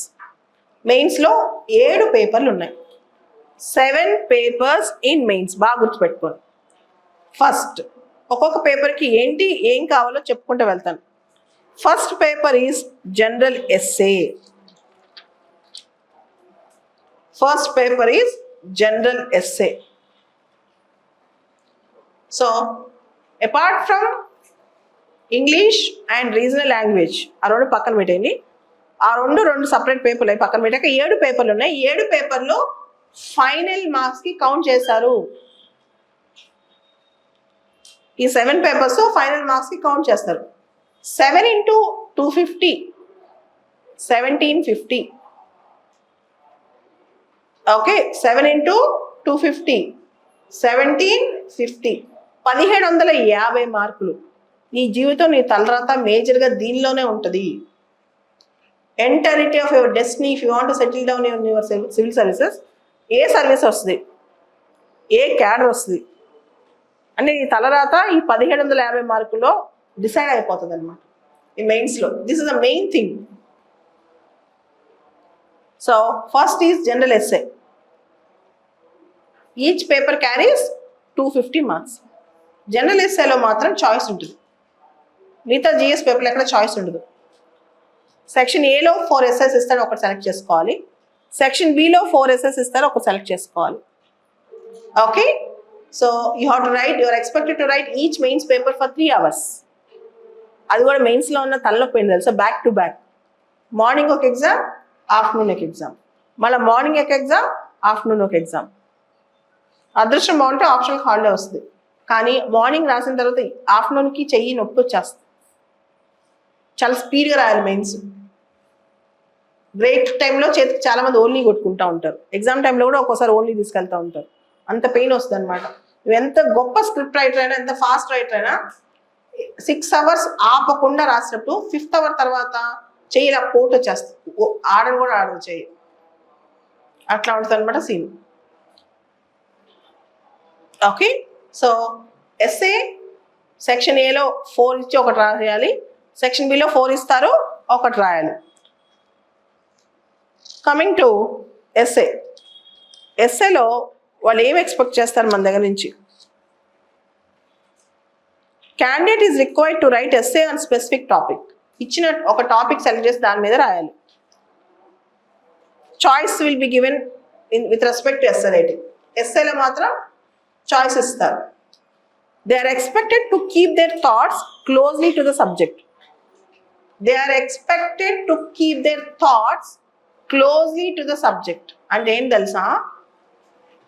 Mains lo 7 పేపర్లు ఉన్నాయి. 7 పేపర్స్ ఇన్ మెయిన్స్. బాగా గుర్తుపెట్టుకోండి. ఫస్ట్ ఒక్కొక్క పేపర్కి ఏం కావాలో చెప్పుకుంటూ వెళ్తాను. First paper is general essay. First paper is general essay. So apart from English and regional language, ఆ 2 పక్కన పెట్టండి. ఆ 2 సపరేట్ పేపర్లు అవి పక్కన పెట్టాక 7 పేపర్లు ఉన్నాయి. 7 పేపర్లు ఫైనల్ మార్క్స్ కి కౌంట్ చేశారు. ఈ 7 పేపర్స్ ఫైనల్ మార్క్స్ కి కౌంట్ చేస్తారు. 7 into 250 1750. Okay, 7 into 250 1750. 1750 మార్కులు. నీ జీవితం, నీ తలరాత మేజర్గా దీనిలోనే ఉంటుంది. Entirety of your destiny, if you want to settle down in your civil services, A service వస్తుంది, ఏ క్యాడర్ వస్తుంది అంటే ఈ తలరాత ఈ 1750 మార్కుల్లో డిసైడ్ అయిపోతుంది అనమాట ఈ మెయిన్స్లో. This is the main thing. So first is general essay. Each paper carries 250 marks. General ఎస్సేలో మాత్రం చాయిస్ ఉంటుంది. మిగతా జిఎస్ పేపర్లో ఎక్కడ చాయిస్ ఉండదు. సెక్షన్ ఏలో 4 ఎస్ఎస్ ఇస్తాడు, ఒకటి సెలెక్ట్ చేసుకోవాలి. సెక్షన్ బిలో 4 ఎస్ఎస్ ఇస్తారు, ఒకటి సెలెక్ట్ చేసుకోవాలి. Okay, so you have to write, you're expected to write each mains paper for 3 hours. అది కూడా మెయిన్స్లో ఉన్న తలనొప్పి ఏంటి తెలుసా, బ్యాక్ టు బ్యాక్. మార్నింగ్ ఒక ఎగ్జామ్, ఆఫ్టర్నూన్ ఒక ఎగ్జామ్, మళ్ళీ మార్నింగ్ ఒక ఎగ్జామ్, ఆఫ్టర్నూన్ ఒక ఎగ్జామ్. అదృష్టం బాగుంటే ఆప్షనల్ హాలిడే వస్తుంది. కానీ మార్నింగ్ రాసిన తర్వాత ఆఫ్టర్నూన్కి చెయ్యి నొప్పి వచ్చేస్తుంది. చాలా స్పీడ్గా రాయాలి మెయిన్స్. బ్రేక్ టైంలో చేతికి చాలా మంది ఓన్లీ కొట్టుకుంటూ ఉంటారు. ఎగ్జామ్ టైంలో కూడా ఒక్కోసారి ఓన్లీ తీసుకెళ్తూ ఉంటారు. అంత పెయిన్ వస్తుంది అనమాట. నువ్వు ఎంత గొప్ప స్క్రిప్ట్ రైటర్ అయినా, ఎంత ఫాస్ట్ రైటర్ అయినా 6 hours ఆపకుండా రాసినప్పుడు 5th hour తర్వాత చెయ్యి ఇలా పోటు వచ్చేస్తుంది. ఆడని కూడా ఆడదు చెయ్యి. అట్లా ఉంటుంది అనమాట scene. Okay, so SA section ఏలో 4 ఇచ్చి ఒకటి రాయాలి, సెక్షన్ బిలో 4 ఇస్తారు, ఒకటి రాయాలి. Coming to SA. ఎస్ఏలో వాళ్ళు ఏం ఎక్స్పెక్ట్ చేస్తారు మన దగ్గర నుంచి? Candidate is required to write essay on specific topic. ఇచ్చిన ఒక టాపిక్ సెలెక్ట్ చేసి దాని మీద రాయాలి. Choice will be given with respect to essay writing. ఎస్ఏలో మాత్రం చాయిస్ ఇస్తారు. They are expected to keep their thoughts closely to the subject. They are expected to keep their thoughts closely to the subject. అంటే ఏం తెలుసా,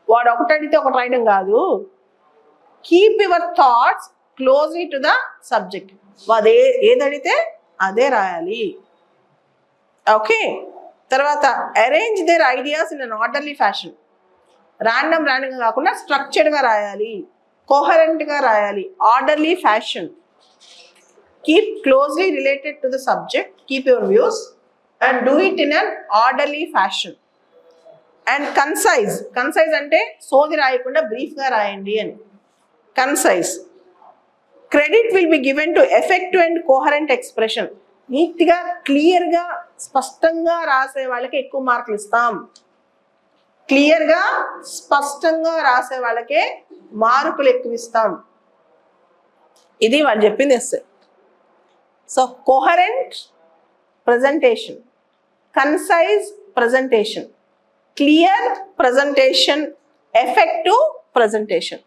వాడు ఒకటి అడిగితే ఒకటి రాయడం కాదు. Keep your thoughts closely to the subject. ఏదడితే అదే రాయాలి. ఓకే. తర్వాత arrange their ideas in an orderly fashion. ర్యాండమ్గా కాకుండా స్ట్రక్చర్డ్గా రాయాలి, కోహరెంట్గా రాయాలి, orderly fashion. Keep closely related to the subject, keep your views and do it in an orderly fashion. And concise. Concise అంటే సోది రాయకుండా బ్రీఫ్గా రాయండి అని. Concise. Credit will be given to effective and coherent expression. నీట్గా క్లియర్గా స్పష్టంగా రాసే వాళ్ళకి ఎక్కువ మార్కులు ఇస్తాం. క్లియర్గా స్పష్టంగా రాసే వాళ్ళకే మార్కులు ఎక్కువ ఇస్తాం. ఇది వాళ్ళు చెప్పింది essay. So coherent presentation, concise presentation, clear presentation, effective presentation.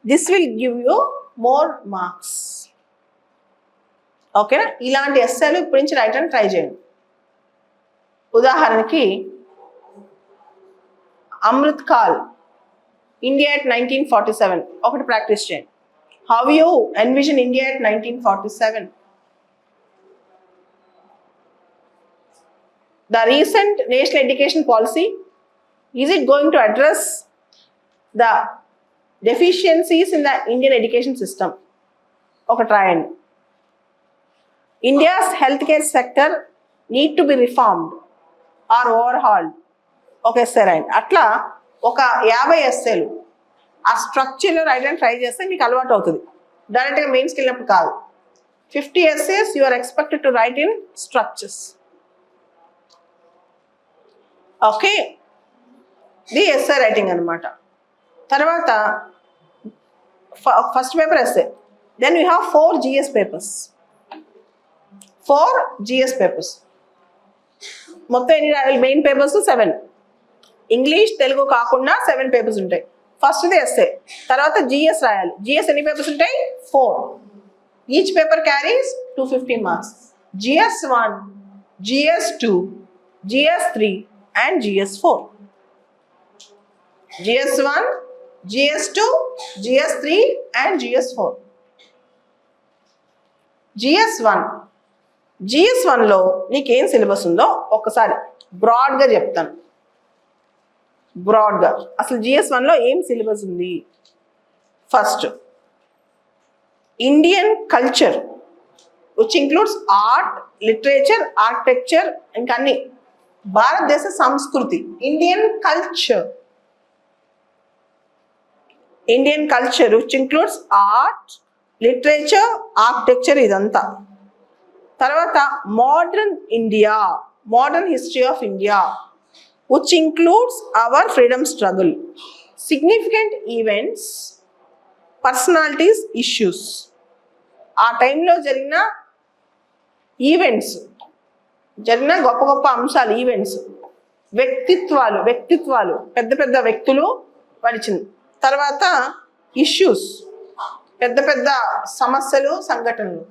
This will give you more marks. ఓకేనా? ఇలాంటి ఎస్సేలు ఇప్పటి నుంచి రాయడానికి ట్రై చేయండి. ఉదాహరణకి అమృత్ కాల్, ఇండియా at 1947 ఒకటి ప్రాక్టీస్ చేయండి. How you envision India at 1947? The recent national education policy, is it going to address the deficiencies in the Indian education system? ఒకటి రాయండి. India's healthcare sector need to be reformed or overhauled. ఒక ఎస్సే రాయండి. అట్లా ఒక 50 ఎస్సేలు ఆ స్ట్రక్చర్లో రాయడానికి ట్రై చేస్తే మీకు అలవాటు అవుతుంది. డైరెక్ట్గా మెయిన్స్కి వెళ్ళినప్పుడు కాదు. 50 essays you are expected to write in structures. Okay, the essay writing అనమాట. తర్వాత first paper essay. Then you have 4 GS papers. 4 GS papers. మొత్తం ఎన్ని రాయాలి? Main papers 7. ఇంగ్లీష్ తెలుగు కాకుండా 7 పేపర్స్ ఉంటాయి. ఫస్ట్ది ఎస్సే, తర్వాత GS రాయాలి. GS ఎన్ని పేపర్స్ ఉంటాయి? 4. Each paper carries 250 marks. GS1, GS2, GS3 and GS4. GS1, GS2, GS3 and GS4. GS1లో నీకేం సిలబస్ ఉందో ఒక్కసారి బ్రాడ్గా చెప్తాను. బ్రాడ్గా అసలు GS1లో ఏం సిలబస్ ఉంది? First Indian culture which includes art, literature, architecture, ఇంకా అన్ని భారతదేశ సంస్కృతి. Indian culture which includes art, literature, architecture, ఇదంతా. తర్వాత modern India, modern history of India which includes our freedom struggle, significant events, personalities, issues. ఆ టైంలో జరిగిన ఈవెంట్స్, జరిగిన గొప్ప గొప్ప అంశాలు, ఈవెంట్స్, వ్యక్తిత్వాలు, పెద్ద పెద్ద వ్యక్తులు పరిచింది. తర్వాత ఇష్యూస్, పెద్ద పెద్ద సమస్యలు, సంఘటనలు,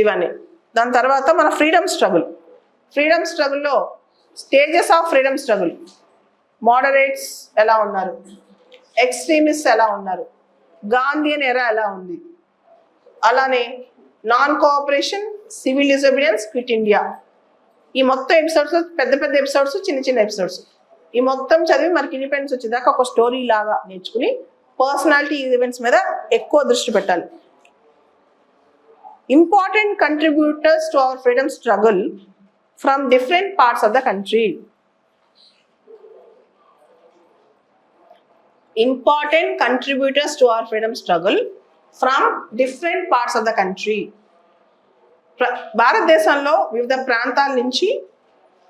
ఇవన్నీ. దాని తర్వాత మన ఫ్రీడమ్ స్ట్రగుల్లో stages of freedom struggle, moderates ఎలా ఉన్నారు, ఎక్స్ట్రీమిస్ట్ ఎలా ఉన్నారు, గాంధీయన్ ఎరా ఎలా ఉంది, అలానే non cooperation, civil disobedience, quit India. ఈ మొత్తం ఎపిసోడ్స్, పెద్ద పెద్ద ఎపిసోడ్స్, చిన్న చిన్న ఎపిసోడ్స్, ఈ మొత్తం చదివి మనకి ఇండిపెండెన్స్ వచ్చేదాకా ఒక స్టోరీ లాగా నేర్చుకుని పర్సనాలిటీ ఈవెంట్స్ మీద ఎక్కువ దృష్టి పెట్టాలి. Important contributors to our freedom struggle from different parts of the country. Important contributors to our freedom struggle from different parts of the country. భారతదేశంలో వివిధ ప్రాంతాల నుంచి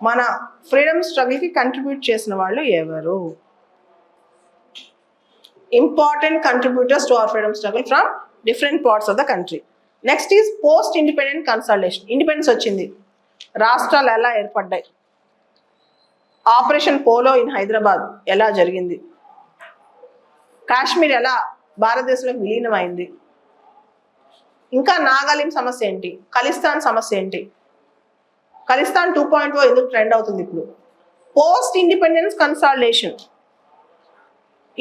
మన ఫ్రీడమ్ స్ట్రగుల్కి కంట్రిబ్యూట్ చేసిన వాళ్ళు ఎవరు? Important contributors to our freedom struggle from different parts of the country. Next is post independent consolidation. Independence వచ్చింది, రాష్ట్రాలు ఎలా ఏర్పడ్డాయి, ఆపరేషన్ పోలో ఇన్ హైదరాబాద్ ఎలా జరిగింది, కాశ్మీర్ ఎలా భారతదేశంలోకి విలీనమైంది, ఇంకా నాగాలిం సమస్య ఏంటి, ఖలిస్తాన్ సమస్య ఏంటి, ఖలిస్తాన్ 2.0 ఎందుకు ట్రెండ్ అవుతుంది ఇప్పుడు, పోస్ట్ ఇండిపెండెన్స్ కన్సాలిడేషన్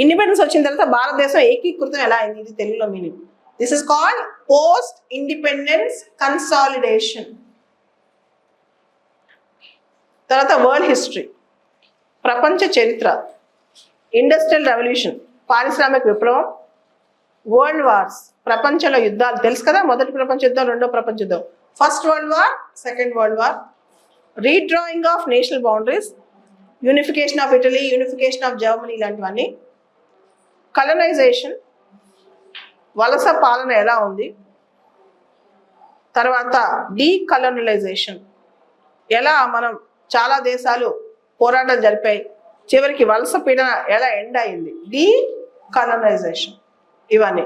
ఇండిపెండెన్స్ వచ్చిన తర్వాత భారతదేశం ఏకీకృతం ఎలా అయింది, ఇది తెలుగులో meaning. This is called post independence consolidation. తర్వాత వరల్డ్ హిస్టరీ, ప్రపంచ చరిత్ర, ఇండస్ట్రియల్ రెవల్యూషన్, పారిశ్రామిక విప్లవం, వరల్డ్ వార్స్, ప్రపంచంలో యుద్ధాలు తెలుసు కదా, మొదటి ప్రపంచ యుద్ధం, రెండో ప్రపంచ యుద్ధం, first world war, second world war, redrawing of national boundaries, unification of Italy, unification of Germany, ఇలాంటివన్నీ, కలనైజేషన్, వలస పాలన ఎలా ఉంది, తర్వాత డీకలనలైజేషన్, ఎలా మనం చాలా దేశాలు పోరాటం జరిపాయి, చివరికి వలస పీడన ఎలా ఎండ్ అయింది, డీకలనైజేషన్, ఇవన్నీ.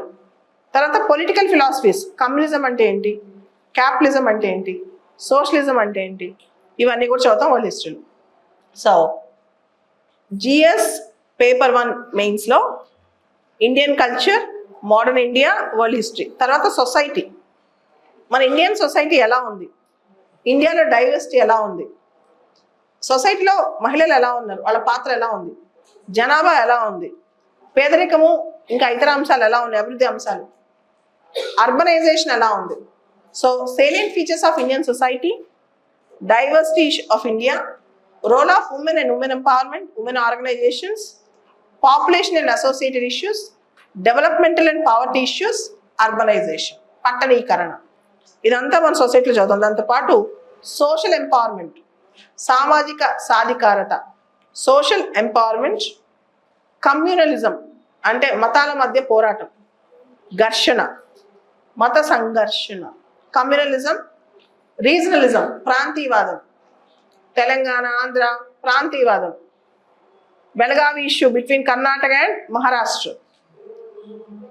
తర్వాత పొలిటికల్ ఫిలాసఫీస్, కమ్యూనిజం అంటే ఏంటి, క్యాపిటలిజం అంటే ఏంటి, సోషలిజం అంటే ఏంటి, ఇవన్నీ కూడా చదువుతాం వరల్డ్ హిస్టరీలో. సో జిఎస్ పేపర్ 1 మెయిన్స్లో Indian culture, modern India, world history. తర్వాత సొసైటీ, మన ఇండియన్ సొసైటీ ఎలా ఉంది, ఇండియాలో డైవర్సిటీ ఎలా ఉంది, సొసైటీలో మహిళలు ఎలా ఉన్నారు, వాళ్ళ పాత్ర ఎలా ఉంది, జనాభా ఎలా ఉంది, పేదరికము ఇంకా ఇతర అంశాలు ఎలా ఉన్నాయి, అభివృద్ధి అంశాలు, అర్బనైజేషన్ ఎలా ఉంది. So salient features of Indian society, diversity of India, role of women and women empowerment, women organisations, population and associated issues, developmental and poverty issues, urbanisation, పట్టణీకరణ, ఇదంతా మన సొసైటీలో చదువుతాం. దాంతోపాటు సోషల్ ఎంపవర్మెంట్, సామాజిక సాధికారత, సోషల్ ఎంపవర్మెంట్, కమ్యూనలిజం అంటే మతాల మధ్య పోరాటం, ఘర్షణ, మత సంఘర్షణ, కమ్యూనలిజం, రీజనలిజం, ప్రాంతీయవాదం, తెలంగాణ, ఆంధ్ర, ప్రాంతీయవాదం, Belagavi issue between Karnataka and Maharashtra,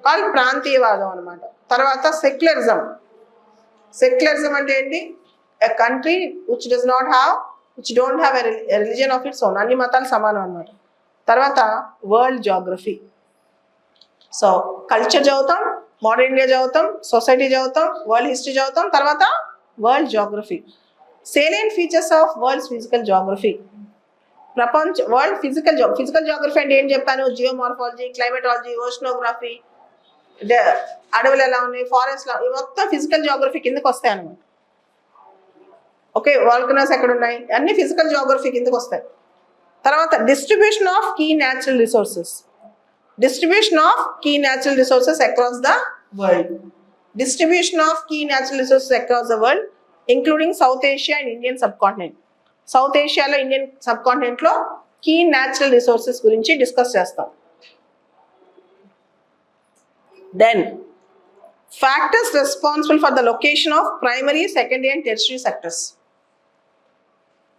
call ప్రాంతీయవాదం అనమాట. తర్వాత సెక్యులరిజం, సెక్యులరిజం అంటే ఏంటి, a country which don't have a religion of its own, అన్ని మతాలు సమానం అనమాట. తర్వాత వరల్డ్ జాగ్రఫీ, సో కల్చర్ చదువుతాం, మోడర్న్ ఇండియా చదువుతాం, సొసైటీ చదువుతాం, వరల్డ్ హిస్టరీ చదువుతాం, తర్వాత world geography. Salient features of world physical geography, ప్రపంచ వరల్డ్ ఫిజికల్ జాగ్రఫీ అంటే ఏం చెప్పాను, జియోమార్ఫాలజీ, క్లైమేటాలజీ, ఓషనోగ్రఫీ, అడవులు ఎలా ఉన్నాయి, ఫారెస్ట్ లా, ఇవి మొత్తం ఫిజికల్ జాగ్రఫీ కిందకి వస్తాయి అనమాట. ఓకే, వాల్కనోస్ ఎక్కడ ఉన్నాయి, అన్ని ఫిజికల్ జాగ్రఫీ కిందకి వస్తాయి. తర్వాత distribution of key natural resources, distribution of key natural resources across the world, distribution of key natural resources across the world including South Asia and Indian subcontinent. South ఏషియాలో, ఇండియన్ సబ్ కాంటినెంట్ లో కీ న్యాచురల్ రిసోర్సెస్ గురించి డిస్కస్ చేస్తాం. Then factors responsible for the location of primary, secondary and tertiary sectors.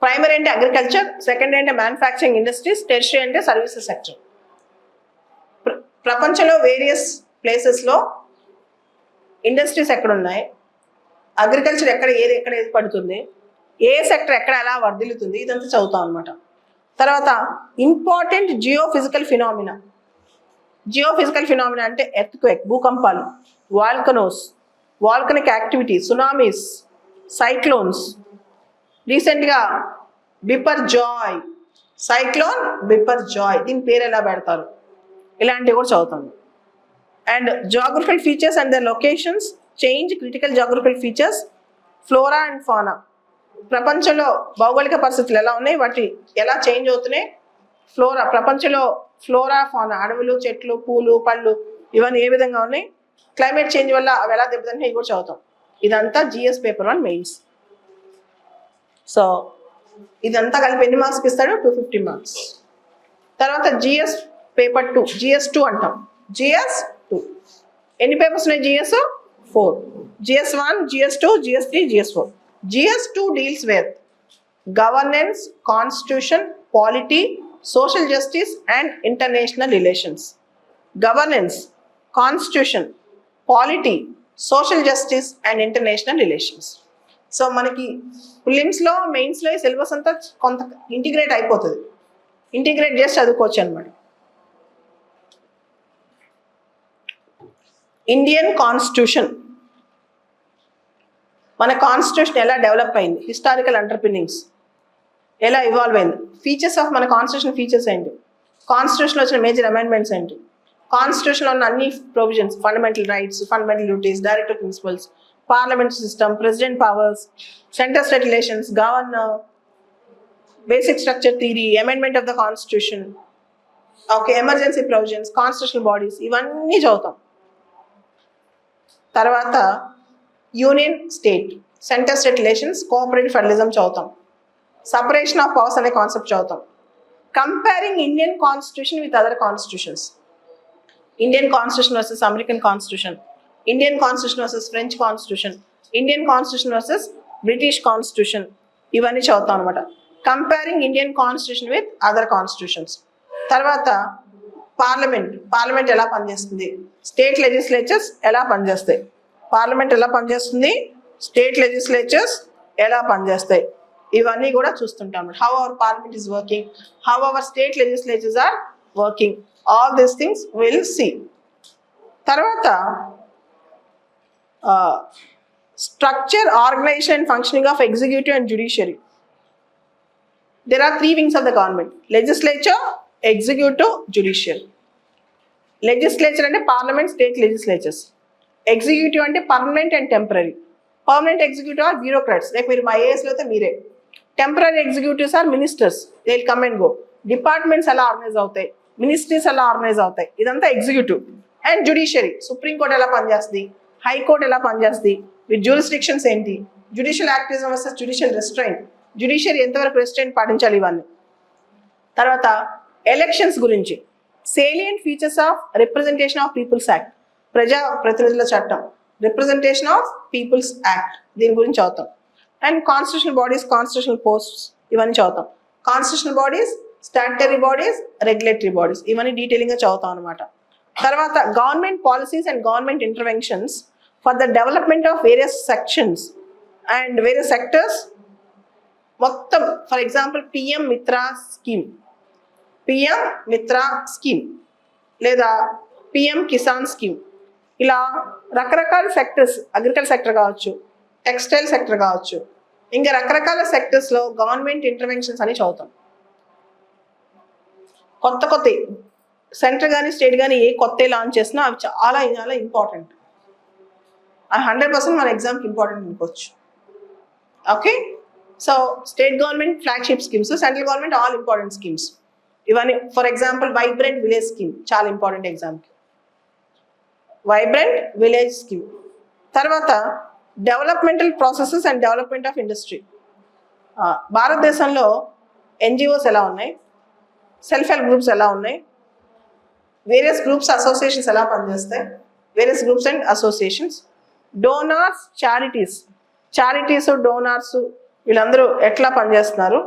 Primary అంటే అగ్రికల్చర్, సెకండరీ అంటే మ్యానుఫ్యాక్చరింగ్ ఇండస్ట్రీస్, టెర్షరీ అంటే సర్వీసెస్ సెక్టర్. ప్రపంచంలో వేరియస్ ప్లేసెస్లో ఇండస్ట్రీస్ ఎక్కడ ఉన్నాయి, అగ్రికల్చర్ ఎక్కడ ఏది పడుతుంది, ఏ సెక్టర్ ఎక్కడ ఎలా వర్ధిల్లుతుంది, ఇదంతా చదువుతాం అనమాట. తర్వాత important geophysical phenomena, geophysical phenomena అంటే ఎర్త్క్వేక్, భూకంపాలు, volcanoes, volcanic activity, tsunamis, cyclones, రీసెంట్గా Biparjoy, cyclone Biparjoy, దీని పేరు ఎలా పెడతారు, ఇలాంటివి కూడా చదువుతాను. And geographical features and their locations change, critical geographical features, flora and fauna, ప్రపంచంలో భౌగోళిక పరిస్థితులు ఎలా ఉన్నాయి, వాటి ఎలా చేంజ్ అవుతున్నాయి, ఫ్లోరా, ప్రపంచంలో ఫ్లోరా ఫానా, అడవులు, చెట్లు, పూలు, పళ్ళు, ఇవన్నీ ఏ విధంగా ఉన్నాయి, క్లైమేట్ చేంజ్ వల్ల అవి ఎలా దెబ్బతింటాయి కూడా చదువుతాం. ఇదంతా జిఎస్ పేపర్ 1 మెయిన్స్. సో ఇదంతా కలిపి ఎన్ని మార్క్స్కి ఇస్తాడు, 250 మార్క్స్. తర్వాత జిఎస్ పేపర్ 2, జిఎస్ 2 అంటాం. జిఎస్ 2 ఎన్ని పేపర్స్ ఉన్నాయి, GS 4, GS 1, GS 2, GS 3, GS 4. GS 2 deals with governance, constitution, polity, social justice and international relations. Governance, constitution, polity, social justice and international relations. So మనకి ప్రిలిమ్స్లో, మెయిన్స్లో ఈ సిలబస్ అంతా కొంత ఇంటిగ్రేట్ అయిపోతుంది, ఇంటిగ్రేట్ చేసి చదువుకోవచ్చు అనమాట. ఇండియన్ కాన్స్టిట్యూషన్, మన కాన్స్టిట్యూషన్ ఎలా డెవలప్ అయింది, హిస్టారికల్ అండర్పిన్నింగ్స్ ఎలా ఇవాల్వ్ అయింది, ఫీచర్స్ ఆఫ్ మన కాన్స్టిట్యూషన్ ఫీచర్స్ ఏంటి, కాన్స్టిట్యూషన్లో వచ్చిన మేజర్ అమెండ్మెంట్స్ ఏంటి, కాన్స్టిట్యూషన్లో ఉన్న అన్ని provisions, fundamental rights, fundamental duties, directive principles, parliament system, president powers, centre state relations, governor, basic structure theory, amendment of the constitution, okay, emergency provisions, constitutional bodies, ఇవన్నీ చదువుతాం. తర్వాత union state, centre state relations, cooperative federalism చదువుతాం. సపరేషన్ ఆఫ్ పవర్స్ అనే కాన్సెప్ట్ చదువుతాం. Comparing Indian constitution with other constitutions, Indian constitution versus American constitution, Indian constitution versus French constitution, Indian constitution versus British constitution, ఇవన్నీ చదువుతాం అనమాట. Comparing Indian constitution with other constitutions. తర్వాత పార్లమెంట్ ఎలా పనిచేస్తుంది, స్టేట్ లెజిస్లేచర్స్ ఎలా పనిచేస్తాయి, పార్లమెంట్ ఎలా పనిచేస్తుంది, స్టేట్ లెజిస్లేచర్స్ ఎలా పనిచేస్తాయి, ఇవన్నీ కూడా చూస్తుంటాం. How our parliament is working, how our state legislatures are working, all these things will see. తర్వాత structure, organisation and functioning of executive and judiciary. There are three wings of the government: legislature, executive, judicial. Legislature అంటే parliament, state legislatures. Executive అంటే permanent and temporary. Permanent executive are bureaucrats. Like మీరు మా ఐఏఎస్ లో అయితే మీరే. Temporary executives are ministers. They will come and go. Departments ఎలా ఆర్గనైజ్ అవుతాయి, మినిస్ట్రీస్ ఎలా ఆర్గనైజ్ అవుతాయి, ఇదంతా executive. And judiciary, supreme court ఎలా పనిచేస్తుంది, హైకోర్టు ఎలా పనిచేస్తుంది, విత్ జ్యూరిస్డిక్షన్స్ ఏంటి, judicial activism versus judicial restraint, judiciary ఎంతవరకు రెస్ట్రైంట్ పాటించాలి, ఇవన్నీ. తర్వాత ఎలక్షన్స్ గురించి, salient features of representation of peoples act, ప్రజా ప్రతినిధుల చట్టం, రిప్రజెంటేషన్ ఆఫ్ పీపుల్స్ యాక్ట్, దీని గురించి చదువుతాం. And constitutional bodies, constitutional posts, ఇవన్నీ చదువుతాం. Constitutional bodies, statutory bodies, regulatory bodies, ఇవన్నీ డీటెయిలింగ్గా చదువుతాం అనమాట. తర్వాత government policies and government interventions for the development of various sections and various sectors మొత్తం. For example PM Mitra scheme లేదా పిఎం కిసాన్ స్కీమ్, ఇలా రకరకాల సెక్టర్స్, అగ్రికల్చర్ సెక్టర్ కావచ్చు, టెక్స్టైల్ సెక్టర్ కావచ్చు, ఇంకా రకరకాల సెక్టర్స్లో గవర్నమెంట్ ఇంటర్వెన్షన్స్ అని చదువుతాం. కొత్త సెంటర్ కానీ స్టేట్ కానీ ఏ కొత్త లాంచ్ చేసినా అవి చాలా చాలా ఇంపార్టెంట్. 100% మన ఎగ్జామ్కి ఇంపార్టెంట్ అనుకోవచ్చు. Okay, so state government flagship schemes, central government all important schemes ఇవన్నీ. For example vibrant village scheme చాలా ఇంపార్టెంట్ ఎగ్జామ్కి, వైబ్రెంట్ విలేజ్ స్కీమ్. తర్వాత developmental processes and development of industry. భారతదేశంలో ఎన్జిఓస్ ఎలా ఉన్నాయి, సెల్ఫ్ హెల్ప్ గ్రూప్స్ ఎలా ఉన్నాయి, వేరియస్ గ్రూప్స్ అసోసియేషన్స్ ఎలా పనిచేస్తాయి, various groups and associations, donors, charities, donors వీళ్ళందరూ ఎట్లా పనిచేస్తున్నారు,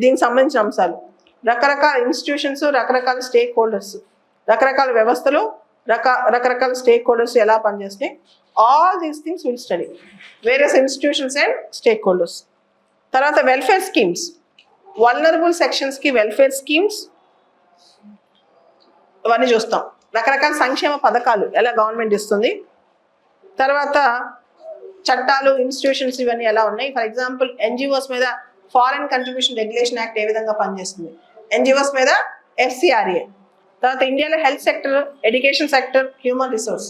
దీనికి సంబంధించిన అంశాలు. రకరకాల ఇన్స్టిట్యూషన్స్, రకరకాల స్టేక్ హోల్డర్స్, రకరకాల వ్యవస్థలు, రకరకాల స్టేక్ హోల్డర్స్ ఎలా పనిచేస్తాయి, all these things will study, various institutions and stakeholders. తర్వాత వెల్ఫేర్ స్కీమ్స్, వల్నరబుల్ సెక్షన్స్కి వెల్ఫేర్ స్కీమ్స్, ఇవన్నీ చూస్తాం. రకరకాల సంక్షేమ పథకాలు ఎలా గవర్నమెంట్ ఇస్తుంది. తర్వాత చట్టాలు, ఇన్స్టిట్యూషన్స్ ఇవన్నీ ఎలా ఉన్నాయి. ఫర్ ఎగ్జాంపుల్ ఎన్జిఓస్ మీద ఫారెన్ కంట్రిబ్యూషన్ రెగ్యులేషన్ యాక్ట్ ఏ విధంగా పనిచేస్తుంది, ఎన్జిఓస్ మీద FCRA. తర్వాత ఇండియాలో health sector, education sector, human resource,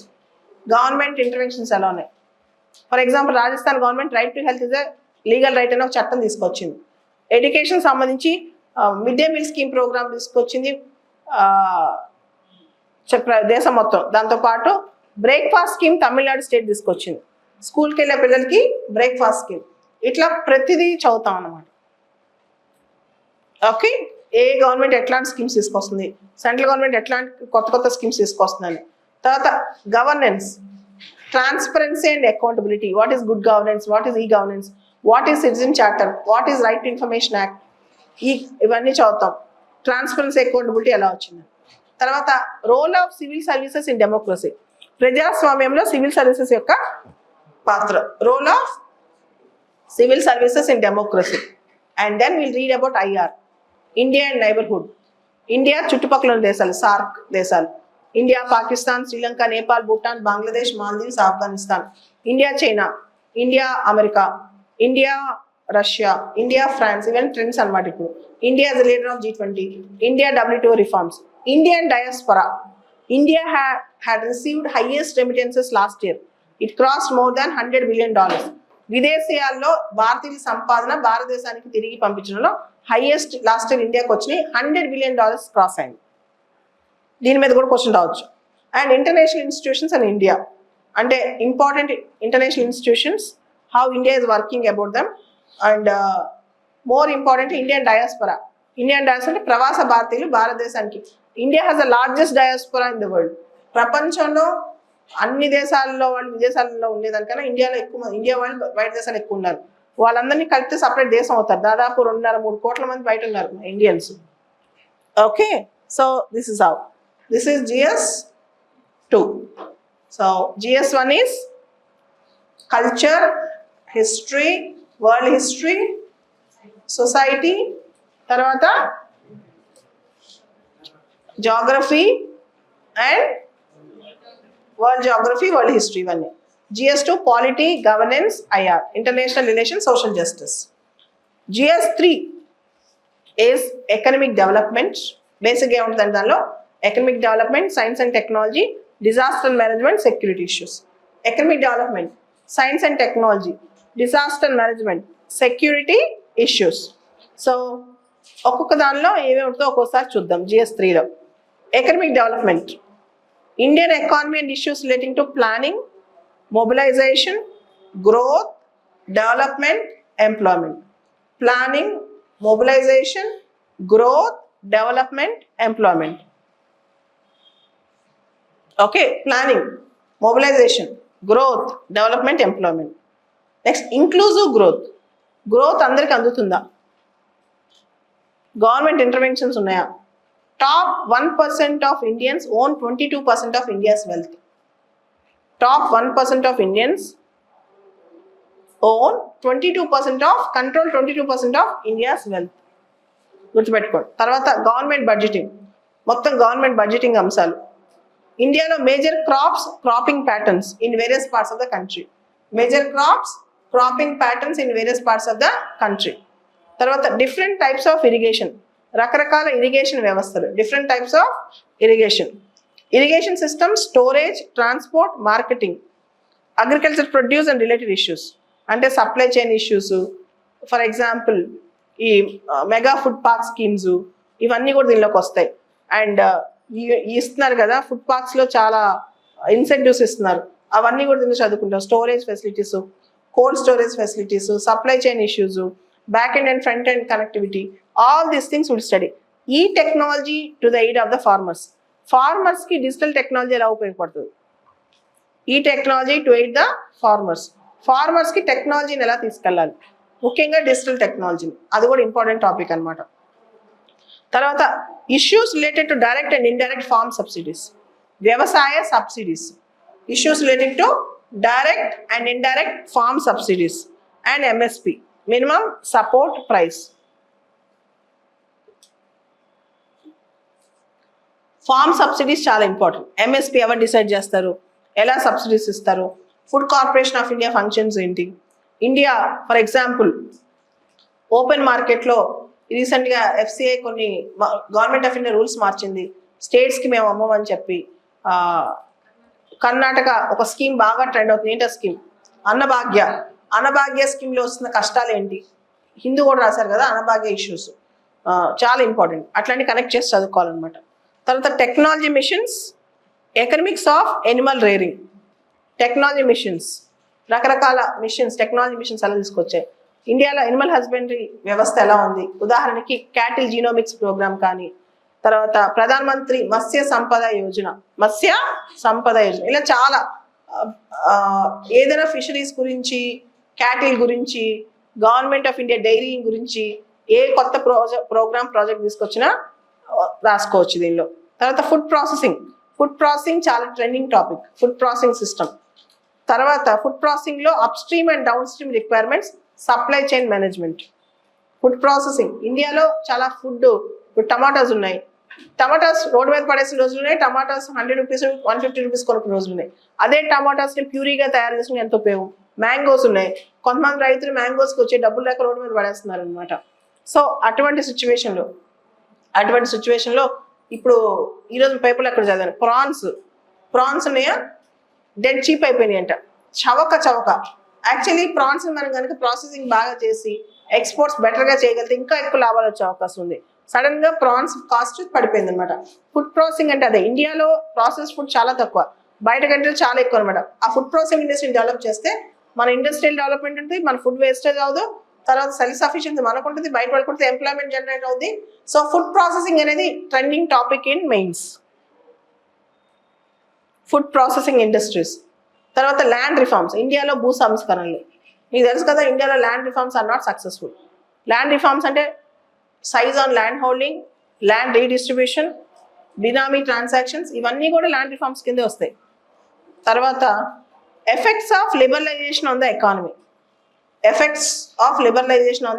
government interventions ఎలా ఉన్నాయి. For example Rajasthan government right to health is a legal right అని ఒక చట్టం తీసుకొచ్చింది. ఎడ్యుకేషన్ సంబంధించి mid day meal scheme programme తీసుకొచ్చింది దేశం మొత్తం. దాంతోపాటు బ్రేక్ఫాస్ట్ స్కీమ్ తమిళనాడు స్టేట్ తీసుకొచ్చింది, స్కూల్కి వెళ్ళే పిల్లలకి బ్రేక్ఫాస్ట్ స్కీమ్. ఇట్లా ప్రతిదీ చదువుతాం అన్నమాట. ఓకే, ఏ గవర్నమెంట్ ఎట్లాంటి స్కీమ్స్ తీసుకొస్తుంది, సెంట్రల్ గవర్నమెంట్ ఎట్లాంటి కొత్త స్కీమ్స్ తీసుకొస్తుందని. తర్వాత governance, transparency and accountability, what is good governance, what is e governance, what is citizen charter, what is right to information act, ఇవన్నీ చదువుతాం. ట్రాన్స్పరెన్సీ, అకౌంటబిలిటీ ఎలా వచ్చింది. తర్వాత role of civil services in democracy, ప్రజాస్వామ్యంలో సివిల్ సర్వీసెస్ యొక్క పాత్ర, role of civil services in democracy. And then will read about IR, India and neighbourhood, India చుట్టుపక్కల దేశాలు, సార్క్ దేశాలు, India, Pakistan, Sri Lanka, Nepal, Bhutan, Bangladesh, Maldives, Afghanistan, India, China, India, America, India, Russia, India, France, ఇవన్నీ ట్రెండ్స్ అనమాట. ఇప్పుడు India as a leader of G20, India WTO reforms, Indian diaspora. India had received highest remittances last year. It crossed more than $100 billion. విదేశీయాల్లో భారతీయుల సంపాదన భారతదేశానికి తిరిగి పంపించడంలో హైయెస్ట్ లాస్ట్ ఇయర్ ఇండియాకి వచ్చినాయి. $100 billion క్రాస్ అయింది. దీని మీద కూడా క్వశ్చన్ రావచ్చు. And international institutions and India, అంటే important international institutions, how India is working about them. And more important Indian diaspora. Indian diaspora అంటే ప్రవాస భారతీయులు భారతదేశానికి. India has the largest diaspora in the world. ప్రపంచంలో అన్ని దేశాల్లో వాళ్ళు విదేశాలలో ఉండేదానికన్నా ఇండియాలో ఎక్కువ, ఇండియా వాళ్ళు బయట దేశాలు ఎక్కువ ఉన్నారు. వాళ్ళందరినీ కలిపితే సపరేట్ దేశం అవుతారు. దాదాపు 2.5-3 కోట్ల మంది బయట ఉన్నారు Indians. Okay, so this is how. This is GS2. So GS1 is culture, history, world history, society, తర్వాత geography and world geography, world history ఇవన్నీ. GS2 polity, governance, IR international relation, social justice. GS3 is economic development. బేసిక్గా ఏముంటుందంటే దానిలో economic development, science and technology, disaster management, security issues. Economic development, science and technology, disaster management, security issues. So ఒక్కొక్క దానిలో ఏమేమి ఉంటుందో ఒక్కొక్కసారి చూద్దాం. GS3లో economic development, Indian economy and issues relating to planning, mobilisation, growth, development, employment. Planning, mobilisation, growth, development, employment. Okay, planning, mobilisation, growth, development, employment. Next inclusive growth. Growth అందరికి అందుతుందా? గవర్నమెంట్ ఇంటర్వెన్షన్స్ ఉన్నాయా? Top 1% of Indians own 22% of India's wealth. Top 1% of Indians own 22% of, control 22% of India's wealth. గుర్తుపెట్టుకోండి. తర్వాత గవర్నమెంట్ బడ్జెటింగ్, మొత్తం గవర్నమెంట్ బడ్జెటింగ్ అంశాలు. ఇండియాలో major crops, cropping patterns in various parts of the country. Major crops, cropping patterns in various parts of the country. తర్వాత డిఫరెంట్ టైప్స్ ఆఫ్ ఇరిగేషన్, రకరకాల ఇరిగేషన్ వ్యవస్థలు, different types of irrigation. Irrigation system, storage, transport, marketing, agriculture produce and related issues, అంటే supply chain issues. For example ఈ మెగా ఫుడ్ పార్క్ స్కీమ్స్ ఇవన్నీ కూడా దీనిలోకి వస్తాయి. అండ్ ఇస్తున్నారు కదా ఫుడ్ పార్క్స్లో చాలా ఇన్సెంటివ్స్ ఇస్తున్నారు, అవన్నీ కూడా దీనిలో చదువుకుంటాం. Storage facilities, cold storage facilities, supply chain issues, back end and front end connectivity, all these things will study. E-technology to the aid of the farmers. Farmers ki digital technology ఎలా ఉపయోగపడుతుంది? E-technology to aid the farmers. Farmers కి టెక్నాలజీని ఎలా తీసుకెళ్ళాలి, ముఖ్యంగా డిజిటల్ టెక్నాలజీ, అది కూడా ఇంపార్టెంట్ టాపిక్ అన్నమాట. తర్వాత issues related to direct and indirect farm subsidies, వ్యవసాయ subsidies. Issues related to direct and indirect farm subsidies and MSP, minimum support price. Farm subsidies చాలా ఇంపార్టెంట్. MSP ఎవరు డిసైడ్ చేస్తారు, ఎలా సబ్సిడీస్ ఇస్తారు, food corporation of India functions ఏంటి. ఇండియా ఫర్ ఎగ్జాంపుల్ ఓపెన్ మార్కెట్లో రీసెంట్గా FCI కొన్ని గవర్నమెంట్ ఆఫ్ ఇండియా రూల్స్ మార్చింది. స్టేట్స్కి మేము అమ్మమని చెప్పి. కర్ణాటక ఒక స్కీమ్ బాగా ట్రెండ్ అవుతుంది. ఏంటో స్కీమ్ అన్నభాగ్య. అన్నభాగ్య స్కీమ్లో వస్తున్న కష్టాలు ఏంటి, హిందూ కూడా రాశారు కదా అన్నభాగ్య ఇష్యూస్, చాలా ఇంపార్టెంట్. అట్లాంటి కనెక్ట్ చేసి చదువుకోవాలన్నమాట. తర్వాత technology machines, economics of Animal rearing. Technology machines, రకరకాల మిషన్స్, టెక్నాలజీ మిషన్స్ ఎలా తీసుకొచ్చాయి. ఇండియాలో ఎనిమల్ హస్బెండరీ వ్యవస్థ ఎలా ఉంది, ఉదాహరణకి క్యాటిల్ జీనోమిక్స్ ప్రోగ్రామ్ కానీ, తర్వాత ప్రధాన మంత్రి మత్స్య సంపద యోజన, మత్స్య సంపద యోజన, ఇలా చాలా. ఏదైనా ఫిషరీస్ గురించి, క్యాటిల్ గురించి, గవర్నమెంట్ ఆఫ్ ఇండియా డైరీ గురించి ఏ కొత్త ప్రాజెక్ట్ తీసుకొచ్చినా రాసుకోవచ్చు దీనిలో. తర్వాత ఫుడ్ ప్రాసెసింగ్. ఫుడ్ ప్రాసెసింగ్ చాలా trending topic, food processing system. తర్వాత ఫుడ్ ప్రాసెసింగ్లో upstream and downstream requirements, supply chain management. Food processing ఇండియాలో చాలా ఫుడ్, ఇప్పుడు టమాటాస్ ఉన్నాయి, టమాటాస్ రోడ్డు మీద పడేసిన రోజులు ఉన్నాయి, టమాటాస్ 100 రూపీస్ 150 రూపీస్ కొనుక్కునే రోజులు ఉన్నాయి. అదే టమాటాస్ని ప్యూరీగా తయారు చేసుకుని ఎంత ఉపయోగం. మ్యాంగోస్ ఉన్నాయి, కొంతమంది రైతులు మ్యాంగోస్కి వచ్చే డబ్బులు లేక రోడ్డు మీద పడేస్తున్నారు అనమాట. సో అటువంటి సిచ్యువేషన్లో ఇప్పుడు ఈరోజు పేపర్లో అక్కడ చదివాను, ప్రాన్స్ ఉన్నాయా డెడ్ చీప్ అయిపోయినాయి అంట, చవక. యాక్చువల్లీ ప్రాన్స్ మనం కనుక ప్రాసెసింగ్ బాగా చేసి ఎక్స్పోర్ట్స్ బెటర్గా చేయగలిగితే ఇంకా ఎక్కువ లాభాలు వచ్చే అవకాశం ఉంది. సడన్ గా ప్రాన్స్ కాస్ట్ పడిపోయింది అనమాట. ఫుడ్ ప్రాసెసింగ్ అంటే అదే, ఇండియాలో ప్రాసెస్ ఫుడ్ చాలా తక్కువ, బయట కంట్రీలు చాలా ఎక్కువ అనమాట. ఆ ఫుడ్ ప్రాసెసింగ్ ఇండస్ట్రీని డెవలప్ చేస్తే మన ఇండస్ట్రియల్ డెవలప్మెంట్ ఉంటుంది, మన ఫుడ్ వేస్టేజ్ అవ్వదు, తర్వాత సెల్ఫ్ సఫిషియన్సీ మనకు ఉంటుంది, బయట వాళ్ళకుంటే ఎంప్లాయ్మెంట్ జనరేట్ అవుతుంది. సో ఫుడ్ ప్రాసెసింగ్ అనేది trending topic in mains, food processing industries. తర్వాత ల్యాండ్ రిఫార్మ్స్, ఇండియాలో భూ సంస్కరణలు. మీకు తెలుసు కదా, ఇండియాలో land reforms are not successful. Land reforms అంటే size on land holding, land redistribution, benami transactions, ఇవన్నీ కూడా ల్యాండ్ రిఫార్మ్స్ కిందే వస్తాయి. తర్వాత effects of liberalisation on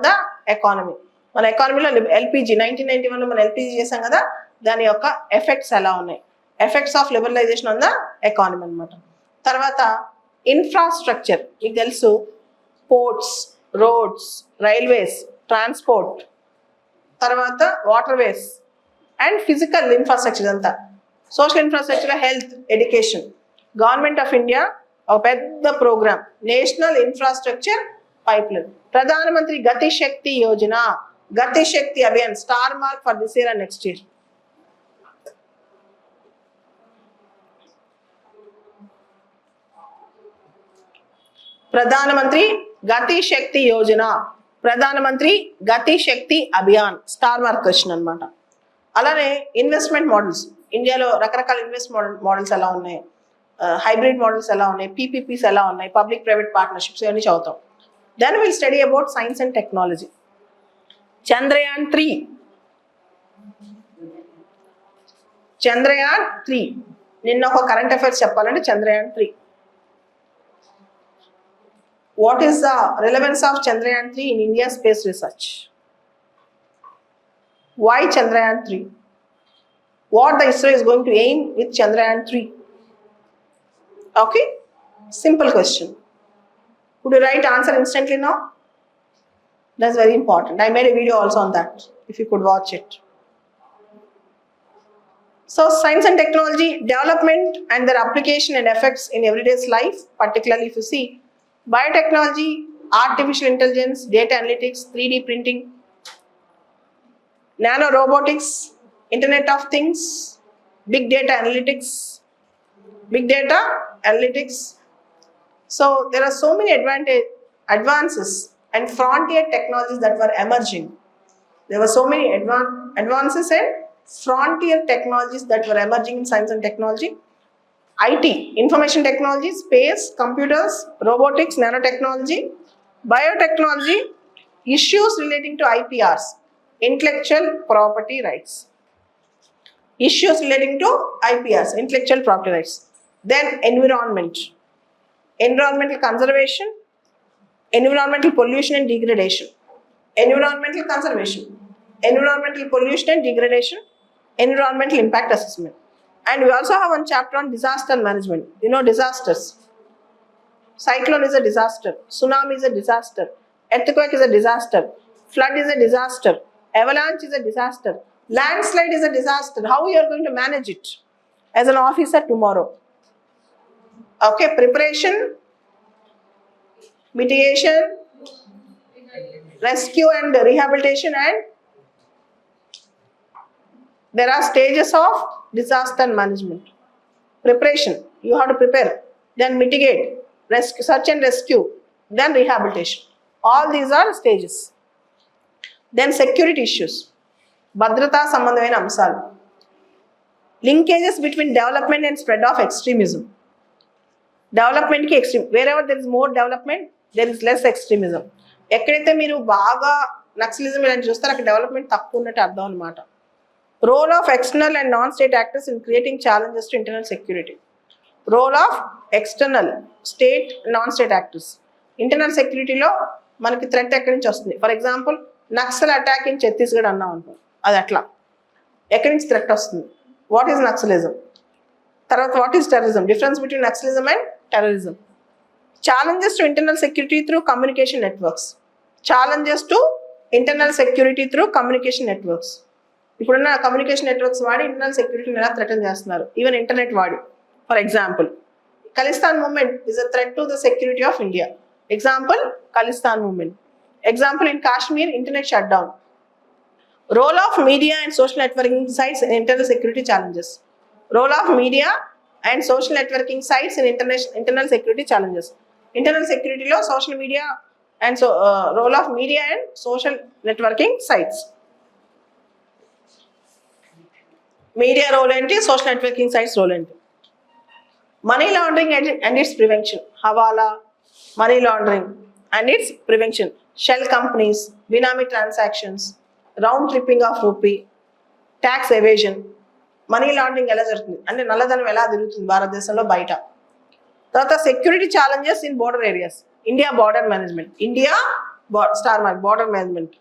the economy. మన ఎకానమీలో ఎల్పిజి 1991లో మనం ఎల్పిజి చేసాం కదా, దాని యొక్క ఎఫెక్ట్స్ ఎలా ఉన్నాయి, effects of liberalisation on the economy అనమాట. తర్వాత ఇన్ఫ్రాస్ట్రక్చర్, మీకు తెలుసు పోర్ట్స్, రోడ్స్, రైల్వేస్, ట్రాన్స్పోర్ట్, తర్వాత waterways and physical infrastructure అంతా. Social infrastructure, health, education. Government of India ఒక పెద్ద ప్రోగ్రామ్, నేషనల్ ఇన్ఫ్రాస్ట్రక్చర్ పైప్లైన్, ప్రధానమంత్రి Gati Shakti Yojana, Gati Shakti Abhiyan, star mark for this year and next year. Pradhanmantri Gati Shakti Yojana, Pradhanmantri Gati Shakti Abhiyan, star mark question అనమాట. అలానే ఇన్వెస్ట్మెంట్ మోడల్స్, ఇండియాలో రకరకాల ఇన్వెస్ట్మెంట్ మోడల్స్ ఎలా ఉన్నాయి, హైబ్రిడ్ మోడల్స్ ఎలా ఉన్నాయి, పీపీపీస్ ఎలా ఉన్నాయి, పబ్లిక్ ప్రైవేట్ పార్ట్నర్షిప్స్, ఇవన్నీ చదువుతాం. Then will study about science and technology. Chandrayaan 3, నిన్న ఒక కరెంట్ అఫైర్స్ చెప్పాలంటే Chandrayaan 3. What is the relevance of Chandrayaan 3 in India's space research? Why Chandrayaan 3? What the ISRO is going to aim with Chandrayaan 3? Okay, simple question. Could you write answer instantly now? That's very important. I made a video also on that, if you could watch it. So science and technology development and their application and effects in everyday's life, particularly if you see biotechnology, artificial intelligence, data analytics, 3D printing, nano robotics, Internet of Things, big data analytics. So there are so many advances and frontier technologies that were emerging. There were so many advances and frontier technologies that were emerging in science and technology. IT, information technology, space, computers, robotics, nanotechnology, biotechnology, issues relating to IPRs, intellectual property rights. Then environmental conservation, environmental pollution and degradation, environmental impact assessment. And we also have one chapter on disaster management. You know disasters. Cyclone is a disaster. Tsunami is a disaster. Earthquake is a disaster. Flood is a disaster. Avalanche is a disaster. Landslide is a disaster. How you are going to manage it as an officer tomorrow? Okay, preparation, mitigation, rescue and rehabilitation, and there are stages of disaster management. Preparation, you have to prepare, then mitigate, search and rescue, then rehabilitation. All these are stages. Then security issues, భద్రతా సంబంధమైన అంశాలు, linkages between development and spread of extremism. Development కి extreme, wherever there is more development there is less extremism. ఎక్కడైతే మీరు బాగా నక్సలిజం ఇలాంటి చూస్తారో అక్కడ డెవలప్మెంట్ తక్కువ ఉన్నట్టు అర్థం అనమాట. Role of external and non-state actors in creating challenges to internal security. Role of external, state, non-state actors. Internal security లో మనకి థ్రెట్ ఎక్కడి నుంచి వస్తుంది? For example Naxal attack in Chhattisgarh అన్నాం అనుకో, అది అట్లా ఎక్కడి నుంచి థ్రెట్ వస్తుంది? What is Naxalism? తర్వాత what is terrorism? Difference between Naxalism and terrorism. Challenges to internal security through communication networks. Challenges to internal security through communication networks. ఇప్పుడున్న కమ్యూనికేషన్ నెట్వర్క్స్ వాడి ఇంటర్నల్ సెక్యూరిటీని ఎలా థ్రెటన్ చేస్తున్నారు, ఈవెన్ ఇంటర్నెట్ వాడి. For example, Khalistan movement is a threat to the security of India. Example, Khalistan movement. Example, in Kashmir, internet shutdown. Role of media and social networking sites in internal security challenges. Role of media and social networking sites in internal security challenges. Internal security lo social media and role of media and social networking sites. Media role enti, social networking sites role enti. Money laundering and its prevention. Hawala, money laundering and its prevention. Shell companies, binary transactions, round tripping of rupee, tax evasion. Money laundering ఎలా జరుగుతుంది అంటే నల్లధనం ఎలా తిరుగుతుంది భారతదేశంలో బయట. తర్వాత security challenges in border areas. India border management. India star mark border management.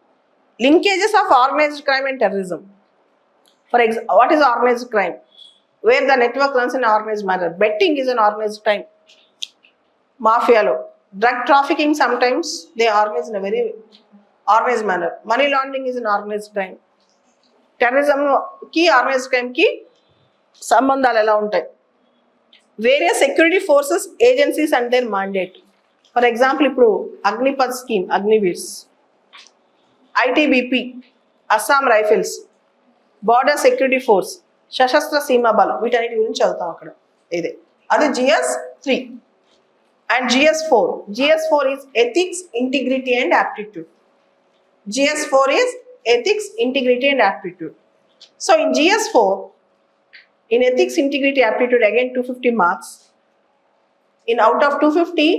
Linkages of organised crime and terrorism. For example, what is organised crime? Where the network runs in organised manner. Betting is an organised crime. మాఫియాలో drug trafficking sometimes they organise in a very organised manner. Money laundering is an organised crime. Terrorism కి ఆర్గనైజ్డ్ క్రైమ్ కి సంబంధాలు ఎలా ఉంటాయి? Various security forces agencies and their mandate. For example, ఇప్పుడు Agnipath scheme, Agniveers, ITBP, Assam rifles, border security force, Sashastra Seema Bal, వీటన్నిటి గురించి చదువుతాం అక్కడ. ఇదే అది GS3 and GS4. GS4 is ethics, integrity and aptitude. GS4 is ethics, integrity and aptitude. So in GS4, in ethics, integrity, aptitude, again 250 marks. In out of 250,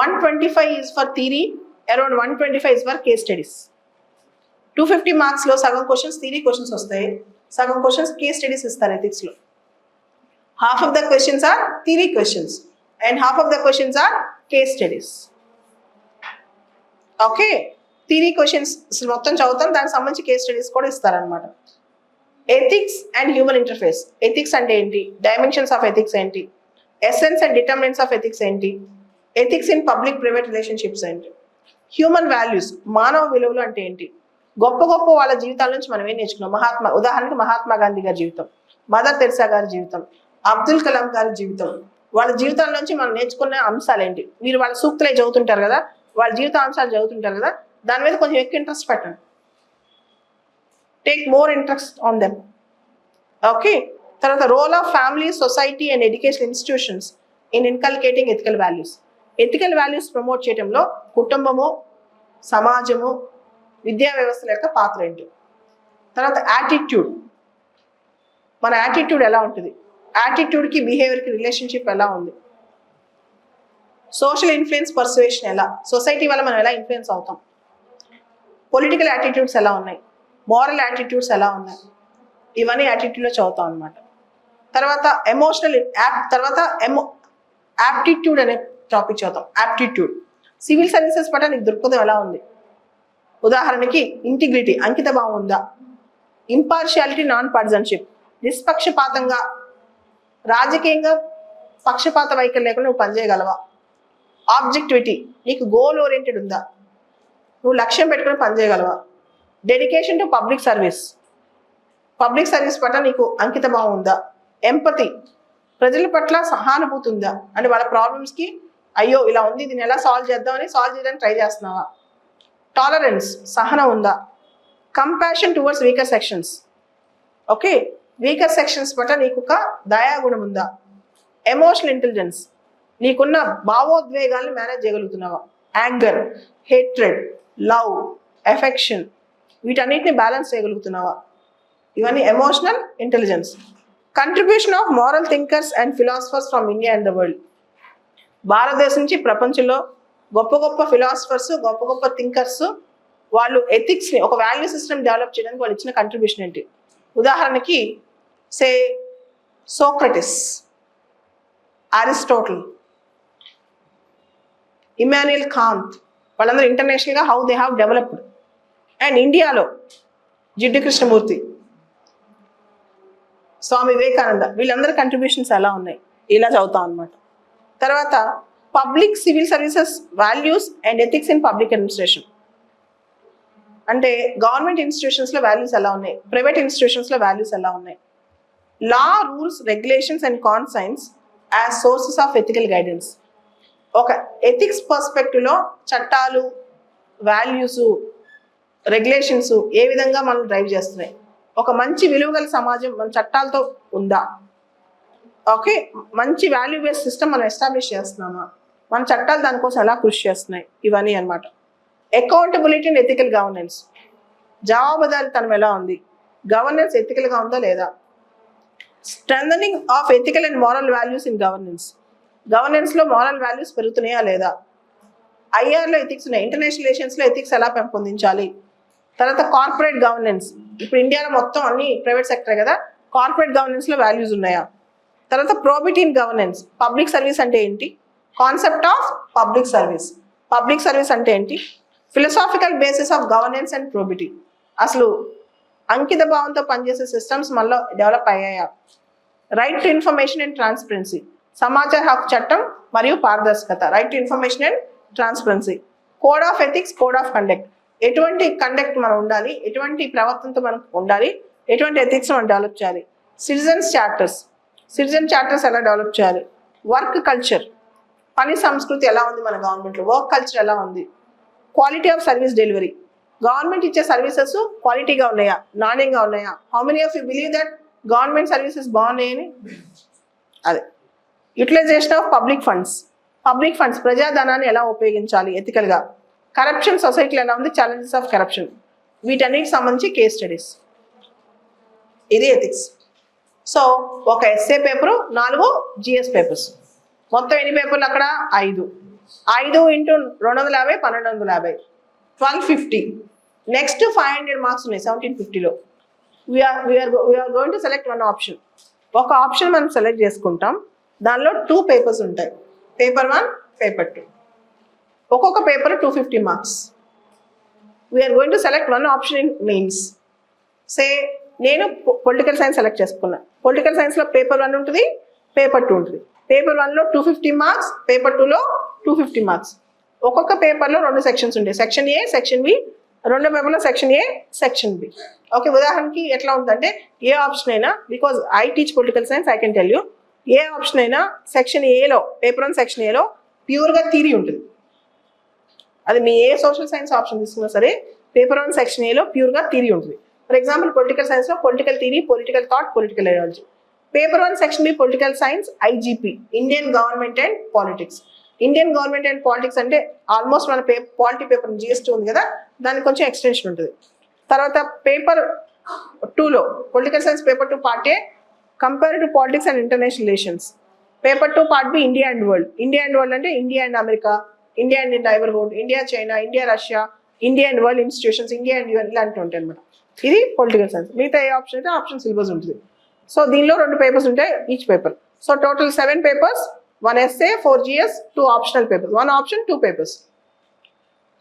125 is for theory, around 125 is for case studies. 250 marks లో సగం క్వశ్చన్స్ థియరీ క్వశ్చన్స్ వస్తాయి, సగం క్వశ్చన్స్ కేస్ స్టడీస్ ఇస్తారు ethics లో. Half of the questions are theory questions and half of the questions are case studies. Okay, theory questions మొత్తం చదువుతాం, దానికి సంబంధించి కేస్ స్టడీస్ కూడా ఇస్తారనమాట. Ethics and human interface. Ethics అంటే ఏంటి? డైమెన్షన్స్ ఆఫ్ ఎథిక్స్ ఏంటి? Essence and determinants of ethics ఏంటి? Ethics in public private relationships ఏంటి? హ్యూమన్ వాల్యూస్, మానవ విలువలు అంటే ఏంటి? గొప్ప గొప్ప వాళ్ళ జీవితాల నుంచి మనం ఏం నేర్చుకున్నాం? ఉదాహరణకి మహాత్మా గాంధీ గారి జీవితం, మదర్ తెరిసా గారి జీవితం, అబ్దుల్ కలాం గారి జీవితం, వాళ్ళ జీవితాల నుంచి మనం నేర్చుకున్న అంశాలు ఏంటి? మీరు వాళ్ళ సూక్తులే చదువుతుంటారు కదా, వాళ్ళ జీవిత అంశాలు చదువుతుంటారు కదా, దాని మీద కొంచెం ఎక్కువ ఇంట్రెస్ట్ పెట్టండి. Take more interest on them. Okay, తర్వాత role of family, society and education institutions in inculcating ethical values. Ethical values promote చేయడంలో కుటుంబము, సమాజము, విద్యా వ్యవస్థల యొక్క పాత్ర ఏంటి? తర్వాత యాటిట్యూడ్, మన యాటిట్యూడ్ ఎలా ఉంటుంది? యాటిట్యూడ్కి బిహేవియర్కి రిలేషన్షిప్ ఎలా ఉంది? సోషల్ ఇన్ఫ్లుయెన్స్, పర్సువేషన్ ఎలా? సొసైటీ వల్ల మనం ఎలా ఇన్ఫ్లుయెన్స్ అవుతాం? పొలిటికల్ యాటిట్యూడ్స్ ఎలా ఉన్నాయి? మోరల్ యాటిట్యూడ్స్ ఎలా ఉన్నాయి? ఇవన్నీ యాటిట్యూడ్లో చదువుతాం అనమాట. తర్వాత ఎమోషనల్ యాప్టిట్యూడ్ అనే టాపిక్ చదువుతాం. యాప్టిట్యూడ్, సివిల్ సర్వీసెస్ పట్ల నీకు దృక్పథం ఎలా ఉంది? ఉదాహరణకి ఇంటిగ్రిటీ, అంకిత భావం ఉందా? ఇంపార్షియాలిటీ, నాన్ పార్టిజన్షిప్, నిష్పక్షపాతంగా రాజకీయంగా పక్షపాత వైఖరి లేకుండా నువ్వు పనిచేయగలవా? ఆబ్జెక్టివిటీ, నీకు గోల్ ఓరియంటెడ్ ఉందా? నువ్వు లక్ష్యం పెట్టుకుని పనిచేయగలవా? Dedication to public service, public service పట్ల నీకు అంకిత భావం ఉందా? ఎంపతి, ప్రజల పట్ల సహానుభూతి ఉందా? అంటే వాళ్ళ ప్రాబ్లమ్స్కి అయ్యో ఇలా ఉంది, దీన్ని ఎలా సాల్వ్ చేద్దామని సాల్వ్ చేయడానికి ట్రై చేస్తున్నావా? టాలరెన్స్, సహనం ఉందా? Compassion towards weaker sections. Okay, weaker sections పట్ల నీకు ఒక దయాగుణం ఉందా? ఎమోషనల్ ఇంటెలిజెన్స్, నీకున్న భావోద్వేగాల్ని మేనేజ్ చేయగలుగుతున్నావా? యాంగర్, హేట్రెడ్, లవ్, ఎఫెక్షన్, వీటన్నిటిని బ్యాలెన్స్ చేయగలుగుతున్నావా? ఇవన్నీ emotional intelligence. Contribution of moral thinkers and philosophers from India and the world. భారతదేశం నుంచి ప్రపంచంలో గొప్ప గొప్ప ఫిలాసఫర్స్, గొప్ప గొప్ప థింకర్స్, వాళ్ళు ఎథిక్స్ని, ఒక వాల్యూ సిస్టమ్ డెవలప్ చేయడానికి వాళ్ళు ఇచ్చిన కంట్రిబ్యూషన్ ఏంటి? ఉదాహరణకి say Socrates, Aristotle, Immanuel Kant, వాళ్ళందరూ ఇంటర్నేషనల్గా how they have developed. And ఇండియాలో జిడ్డు కృష్ణమూర్తి, స్వామి వివేకానంద, వీళ్ళందరి కంట్రిబ్యూషన్స్ ఎలా ఉన్నాయి? ఇలా చదువుతాం అనమాట. తర్వాత public civil services values and ethics in public administration. అంటే గవర్నమెంట్ ఇన్స్టిట్యూషన్స్లో వాల్యూస్ ఎలా ఉన్నాయి, ప్రైవేట్ ఇన్స్టిట్యూషన్స్లో వాల్యూస్ ఎలా ఉన్నాయి. Law, rules, regulations and conscience as sources of ethical guidance. ఒక ఎథిక్స్ పర్స్పెక్టివ్లో చట్టాలు, వాల్యూస్, రెగ్యులేషన్స్ ఏ విధంగా మనం డ్రైవ్ చేస్తున్నాయి. ఒక మంచి విలువగల సమాజం మన చట్టాలతో ఉందా, ఓకే, మంచి వాల్యూ బేస్డ్ సిస్టమ్ మనం ఎస్టాబ్లిష్ చేస్తున్నామా, మన చట్టాలు దానికోసం ఎలా కృషి చేస్తున్నాయి, ఇవన్నీ అనమాట. Accountability and ethical governance. జవాబుదారీతనం ఎలా ఉంది, గవర్నెన్స్ ఎథికల్గా ఉందా లేదా. Strengthening of ethical and moral values in governance. గవర్నెన్స్లో మారల్ వాల్యూస్ పెరుగుతున్నాయా లేదా. ఐఆర్లో ఎథిక్స్ ఉన్నాయి, ఇంటర్నేషనల్ రిలేషన్స్లో ఎథిక్స్ ఎలా పెంపొందించాలి. తర్వాత కార్పొరేట్ గవర్నెన్స్. ఇప్పుడు ఇండియాలో మొత్తం అన్ని ప్రైవేట్ సెక్టర్ కదా, కార్పొరేట్ గవర్నెన్స్లో వాల్యూస్ ఉన్నాయా. తర్వాత probity in governance. Public service అంటే ఏంటి, concept of public service. Public service అంటే ఏంటి, philosophical basis of governance and probity. అసలు అంకిత భావంతో పనిచేసే సిస్టమ్స్ మనలో డెవలప్ అయ్యాయా. Right to information and transparency. సమాచార హక్కు చట్టం మరియు పారదర్శకత. Right to information and transparency. Code of ethics, code of conduct. ఎటువంటి కండక్ట్ మనం ఉండాలి, ఎటువంటి ప్రవర్తనతో మనం ఉండాలి, ఎటువంటి ఎథిక్స్ మనం డెవలప్ చేయాలి. Citizens charters. సిటిజన్ చార్టర్స్ ఎలా డెవలప్ చేయాలి. Work culture. పని సంస్కృతి ఎలా ఉంది మన గవర్నమెంట్లో, వర్క్ కల్చర్ ఎలా ఉంది. Quality of service delivery. Government ఇచ్చే సర్వీసెస్ క్వాలిటీగా ఉన్నాయా, నాణ్యంగా ఉన్నాయా. How many of you believe that government services బాగున్నాయని. అదే utilisation of public funds. Public funds, ప్రజాధనాన్ని ఎలా ఉపయోగించాలి ఎథికల్గా. కరప్షన్ సొసైటీలో ఎలా ఉంది, ఛాలెంజెస్ ఆఫ్ కరప్షన్. వీటన్నిటికి సంబంధించి కేస్ స్టడీస్. ఇది ఎథిక్స్. సో ఒక ఎస్ఏ పేపరు, 4 జిఎస్ పేపర్స్. మొత్తం ఎన్ని పేపర్లు అక్కడ, 5. 5 ఇంటూ 250, 1250, 1250. నెక్స్ట్ 500 మార్క్స్ ఉన్నాయి 1750లో. We're going to select one option. ఒక ఆప్షన్ మనం సెలెక్ట్ చేసుకుంటాం, దానిలో 2 పేపర్స్ ఉంటాయి, పేపర్ 1, పేపర్ 2. ఒక్కొక్క paper 250 marks. We're going to select one option in mains. Say నేను పొలిటికల్ సైన్స్ సెలెక్ట్ చేసుకున్నా. పొలిటికల్ సైన్స్లో పేపర్ 1 ఉంటుంది, పేపర్ 2 ఉంటుంది. పేపర్ 1లో 250 మార్క్స్, పేపర్ 2లో 250 మార్క్స్. ఒక్కొక్క పేపర్లో 2 సెక్షన్స్ ఉంటాయి, సెక్షన్ ఏ, సెక్షన్ బి. 2 పేపర్లో section A, section B. Okay, ఉదాహరణకి ఎట్లా ఉంటుందంటే ఏ ఆప్షన్ అయినా, because I teach political science, I can tell you, ఏ ఆప్షన్ అయినా సెక్షన్ ఏలో, పేపర్ 1 సెక్షన్ ఏలో ప్యూర్గా థియరీ ఉంటుంది. అది మీ ఏ సోషల్ సైన్స్ ఆప్షన్ తీసుకున్నా సరే, పేపర్ 1 సెక్షన్ ఏలో ప్యూర్గా థియరీ ఉంటుంది. ఫర్ ఎగ్జాంపుల్ పొలిటికల్ సైన్స్లో political theory, political thought, political ideology. Paper 1 section B political science, IGP, Indian government and politics. Indian government and politics అంటే ఆల్మోస్ట్ మన పాలిటీ పేపర్ జిఎస్టీ ఉంది కదా, దానికి కొంచెం ఎక్స్టెన్షన్ ఉంటుంది. తర్వాత పేపర్ 2లో political science paper 2 part A, comparative politics and international relations. Paper 2 part B, India and world. India and world అంటే India and America, India and neighbourhood, India China, India Russia, India and world institutions, India and UN, ఇలాంటివి ఉంటాయి అనమాట. ఇది పొలిటికల్ సైన్స్. మిగతా ఏ ఆప్షన్ అయితే ఆప్షన్ సిలబస్ ఉంటుంది. సో దీనిలో 2 పేపర్స్ ఉంటాయి each paper. So total 7 papers, 1 essay, 4 GS, 2 optional papers. 1 option, 2 papers.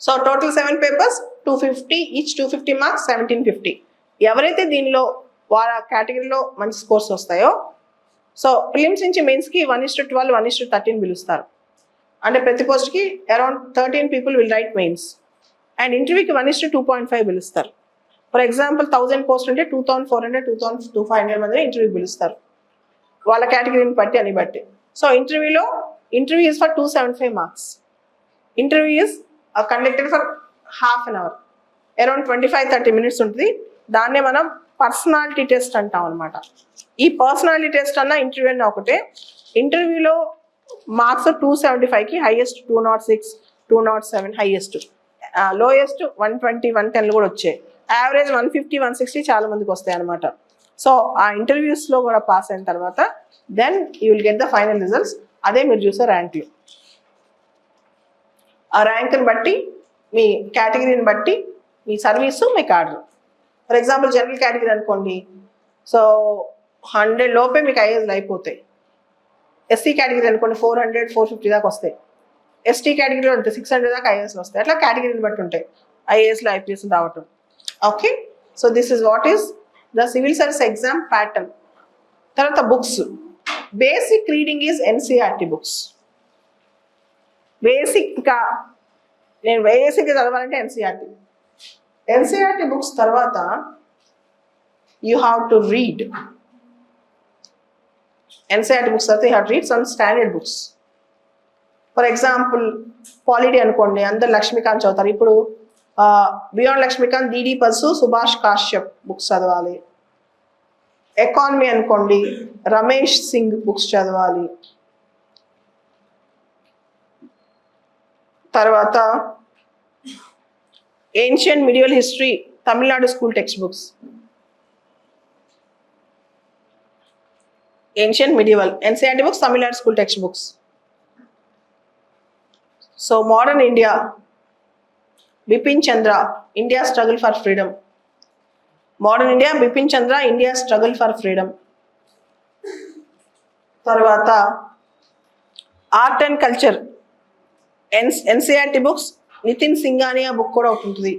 So total 7 papers, 250, each 250 marks, 1750. ఎవరైతే దీనిలో వాళ్ళ కేటగిరీలో మంచి స్కోర్స్ వస్తాయో, సో ప్రిలిమ్స్ నుంచి మెయిన్స్కి 1:12, 1:13 పిలుస్తారు. అంటే ప్రతి పోస్ట్కి around 13 people will write mains. And ఇంటర్వ్యూకి 1:2.5 పిలుస్తారు. ఫర్ ఎగ్జాంపుల్ 1000 పోస్ట్ ఉంటే 2400, 2500 మంది ఇంటర్వ్యూకి పిలుస్తారు, వాళ్ళ కేటగిరీని బట్టి అని బట్టి. So interview is for 275 marks. Interview is conducted for half an hour, around 25-30 minutes ఉంటుంది. దాన్నే మనం పర్సనాలిటీ టెస్ట్ అంటాం అనమాట. ఈ పర్సనాలిటీ టెస్ట్ అన్న ఇంటర్వ్యూ అన్న ఒకటే. ఇంటర్వ్యూలో మార్క్స్ 275కి హైయెస్ట్ 206, 207 హైయెస్ట్, లోయెస్ట్ 120, 110 కూడా వచ్చాయి. యావరేజ్ 150, 160 చాలా మందికి వస్తాయి అనమాట. సో ఆ ఇంటర్వ్యూస్లో కూడా పాస్ అయిన తర్వాత then you will get the final results. అదే మీరు చూసే ర్యాంక్లు. ఆ ర్యాంక్ని బట్టి, మీ కేటగిరీని బట్టి మీ సర్వీసు, మీ card. For example general category అనుకోండి, సో 100 లోపే మీకు ఐఏఎస్లు అయిపోతాయి. ఎస్సీ కేటగిరీ అనుకోండి 400, 450 దాకా వస్తాయి. ఎస్టీ కేటగిరీలో ఉంటాయి 600 దాకా ఐఏఎస్లు వస్తాయి. అట్లా కేటగిరీని బట్టి ఉంటాయి ఐఏఎస్లు, ఐపీఎస్లు రావటం. Okay, so this is what is the civil service exam pattern. తర్వాత books. Basic reading is NCERT books. Basic, ఇంకా నేను బేసిక్ చదవాలంటే ఎన్సీఆర్టీ బుక్స్ తర్వాత you have to read. NCERT books తర్వాత you have to read some standard books. For example polity అనుకోండి, అందరు లక్ష్మీకాంత్ చదువుతారు. ఇప్పుడు బియాండ్ లక్ష్మీకాంత్, డిడి పసు, సుభాష్ కాశ్యప్ బుక్స్ చదవాలి. ఎకానమీ అనుకోండి, రమేష్ సింగ్ బుక్స్ చదవాలి. తర్వాత ancient medieval history, Tamil Nadu school text books. Ancient medieval NCERT books, Tamil Nadu school text books. So modern India, Bipin Chandra, India struggle for freedom. Modern India, Bipin Chandra, India struggle for freedom. తర్వాత art and culture, NCERT books, Nitin Singhania book కూడా ఒకటి ఉంటుంది.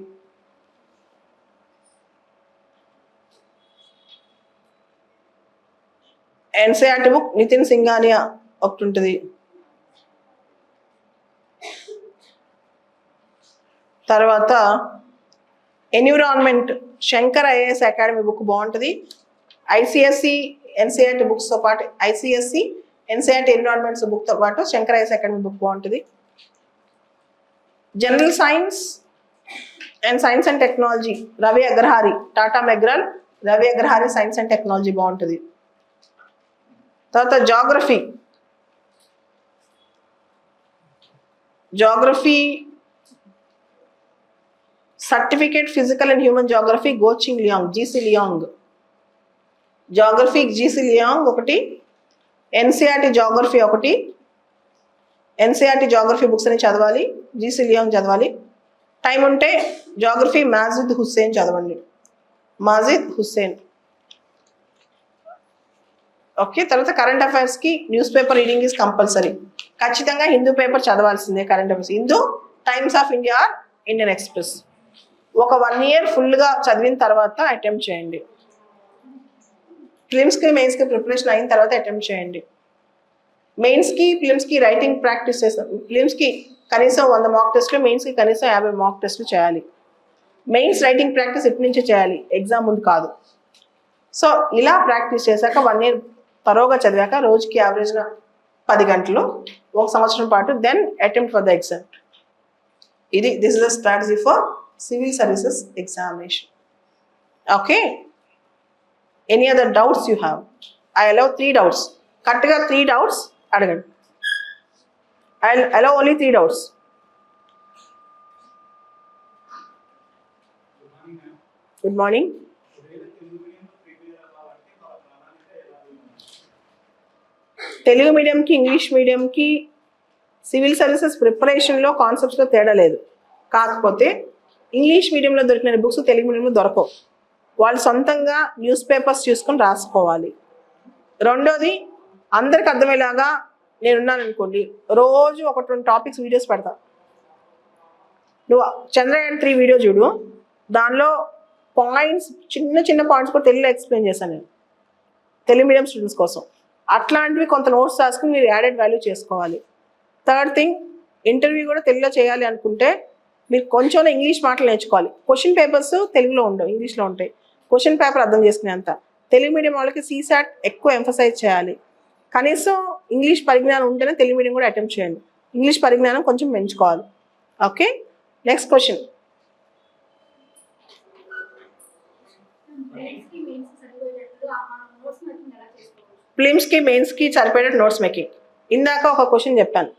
ఎన్సీఆర్టీ బుక్, నితిన్ సింఘానియా ఒకటి ఉంటుంది. తర్వాత environment, Shankar IAS Academy book బాగుంటుంది. ఐసిఎస్సి ఎన్సీఆర్టీ బుక్స్తో పాటు ఐసిఎస్సి ఎన్సీఆర్టీ ఎన్విరాన్మెంట్స్ బుక్తో పాటు శంకర్ ఐఏఎస్ అకాడమీ బుక్ బాగుంటుంది. General science and science and technology, Ravi Agrahari, Tata McGraw, Ravi Agrahari science and technology బాగుంటుంది. తర్వాత geography certificate physical and human geography, Goh Cheng Leong, GC Leong. Geography GC Leong ఒకటి, ఎన్సీఆర్టీ జాగ్రఫీ ఒకటి. ఎన్సీఆర్టీ జాగ్రఫీ బుక్స్ అని చదవాలి, జీసీ లియాంగ్ చదవాలి. టైం ఉంటే జాగ్రఫీ మాజిద్ హుస్సేన్ చదవండి, మాజిద్ హుస్సేన్. ఓకే. తర్వాత కరెంట్ అఫైర్స్కి news paper reading is compulsory. ఖచ్చితంగా హిందూ పేపర్ చదవాల్సిందే. Current affairs Hindu, Times of India, Indian Express. ఒక 1 year ఫుల్గా చదివిన తర్వాత అటెంప్ట్ చేయండి. ఫిలిమ్స్కి మెయిన్స్కి ప్రిపరేషన్ అయిన తర్వాత అటెంప్ట్ చేయండి. మెయిన్స్కి ఫిలిమ్స్కి రైటింగ్ ప్రాక్టీస్ చేస్తాం. ఫిలిమ్స్కి కనీసం 100 mock టెస్ట్లు, మెయిన్స్కి కనీసం 50 mock టెస్ట్లు చేయాలి. మెయిన్స్ రైటింగ్ ప్రాక్టీస్ ఇప్పటి నుంచే చేయాలి, ఎగ్జామ్ ముందు కాదు. సో ఇలా ప్రాక్టీస్ చేశాక 1 year తరోగా చదివాక రోజుకి యావరేజ్గా 10 గంటలు, 1 సంవత్సరం పాటు, then attempt for the exam. This is the strategy for civil services examination. Okay. Any other doubts you have? I allow 3 doubts. కరెక్ట్గా 3 doubts అడగండి. I allow only 3 doubts. Good morning. Telugu మీడియంకి, ఇంగ్లీష్ మీడియంకి సివిల్ సర్వీసెస్ ప్రిపరేషన్లో కాన్సెప్ట్స్లో తేడా లేదు. కాకపోతే ఇంగ్లీష్ మీడియంలో దొరికిన బుక్స్ తెలుగు మీడియంలో దొరకవు. వాళ్ళు సొంతంగా న్యూస్ పేపర్స్ చూసుకొని రాసుకోవాలి. రెండోది, అందరికి అర్థమయ్యేలాగా నేనున్నాను అనుకోండి, రోజు 1-2 టాపిక్స్ వీడియోస్ పెడతా. నువ్వు చంద్రయాన్ 3 వీడియో చూడు, దానిలో పాయింట్స్, చిన్న చిన్న పాయింట్స్ కూడా తెలుగులో ఎక్స్ప్లెయిన్ చేశాను నేను, తెలుగు మీడియం స్టూడెంట్స్ కోసం. అట్లాంటివి కొంత నోట్స్ రాసుకుని మీరు యాడెడ్ వాల్యూ చేసుకోవాలి. థర్డ్ థింగ్, ఇంటర్వ్యూ కూడా తెలుగులో చేయాలి అనుకుంటే మీరు కొంచెం ఇంగ్లీష్ మాటలు నేర్చుకోవాలి. క్వశ్చన్ పేపర్స్ తెలుగులో ఉండవు, ఇంగ్లీష్లో ఉంటాయి. క్వశ్చన్ పేపర్ అర్థం చేసుకునేంత తెలుగు మీడియం వాళ్ళకి CSAT ఎక్కువ ఎంఫసైజ్ చేయాలి. కనీసం ఇంగ్లీష్ పరిజ్ఞానం ఉంటేనే తెలుగు మీడియం కూడా అటెంప్ట్ చేయండి. ఇంగ్లీష్ పరిజ్ఞానం కొంచెం పెంచుకోవాలి. ఓకే. Next question. ఫిలిమ్స్కి మెయిన్స్కి సరిపోయేటట్టు నోట్స్ మేకింగ్. ఇందాక ఒక క్వశ్చన్ చెప్పాను,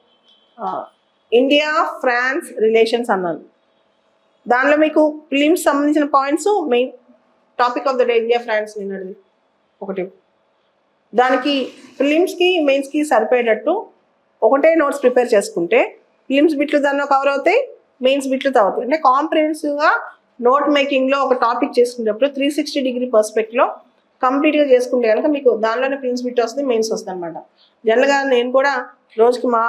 ఇండియా ఫ్రాన్స్ రిలేషన్స్ అన్నాను. దానిలో మీకు ఫిలిమ్స్ సంబంధించిన points, main topic of the day India France నిన్నది ఒకటి. దానికి ఫిలిమ్స్కి మెయిన్స్కి సరిపోయేటట్టు ఒకటే నోట్స్ ప్రిపేర్ చేసుకుంటే ఫిలిమ్స్ బిట్లు దానిలో కవర్ అవుతాయి, మెయిన్స్ బిట్లు అవుతాయి. అంటే కాంప్రిహెన్సివ్గా నోట్ మేకింగ్లో ఒక టాపిక్ చేసుకునేటప్పుడు 360 పర్స్పెక్టివ్లో కంప్లీట్గా చేసుకుంటే కనుక మీకు దానిలోనే ఫిలిమ్స్ బిట్ వస్తుంది, మెయిన్స్ వస్తుంది అనమాట. జనరల్గా నేను కూడా రోజుకి మా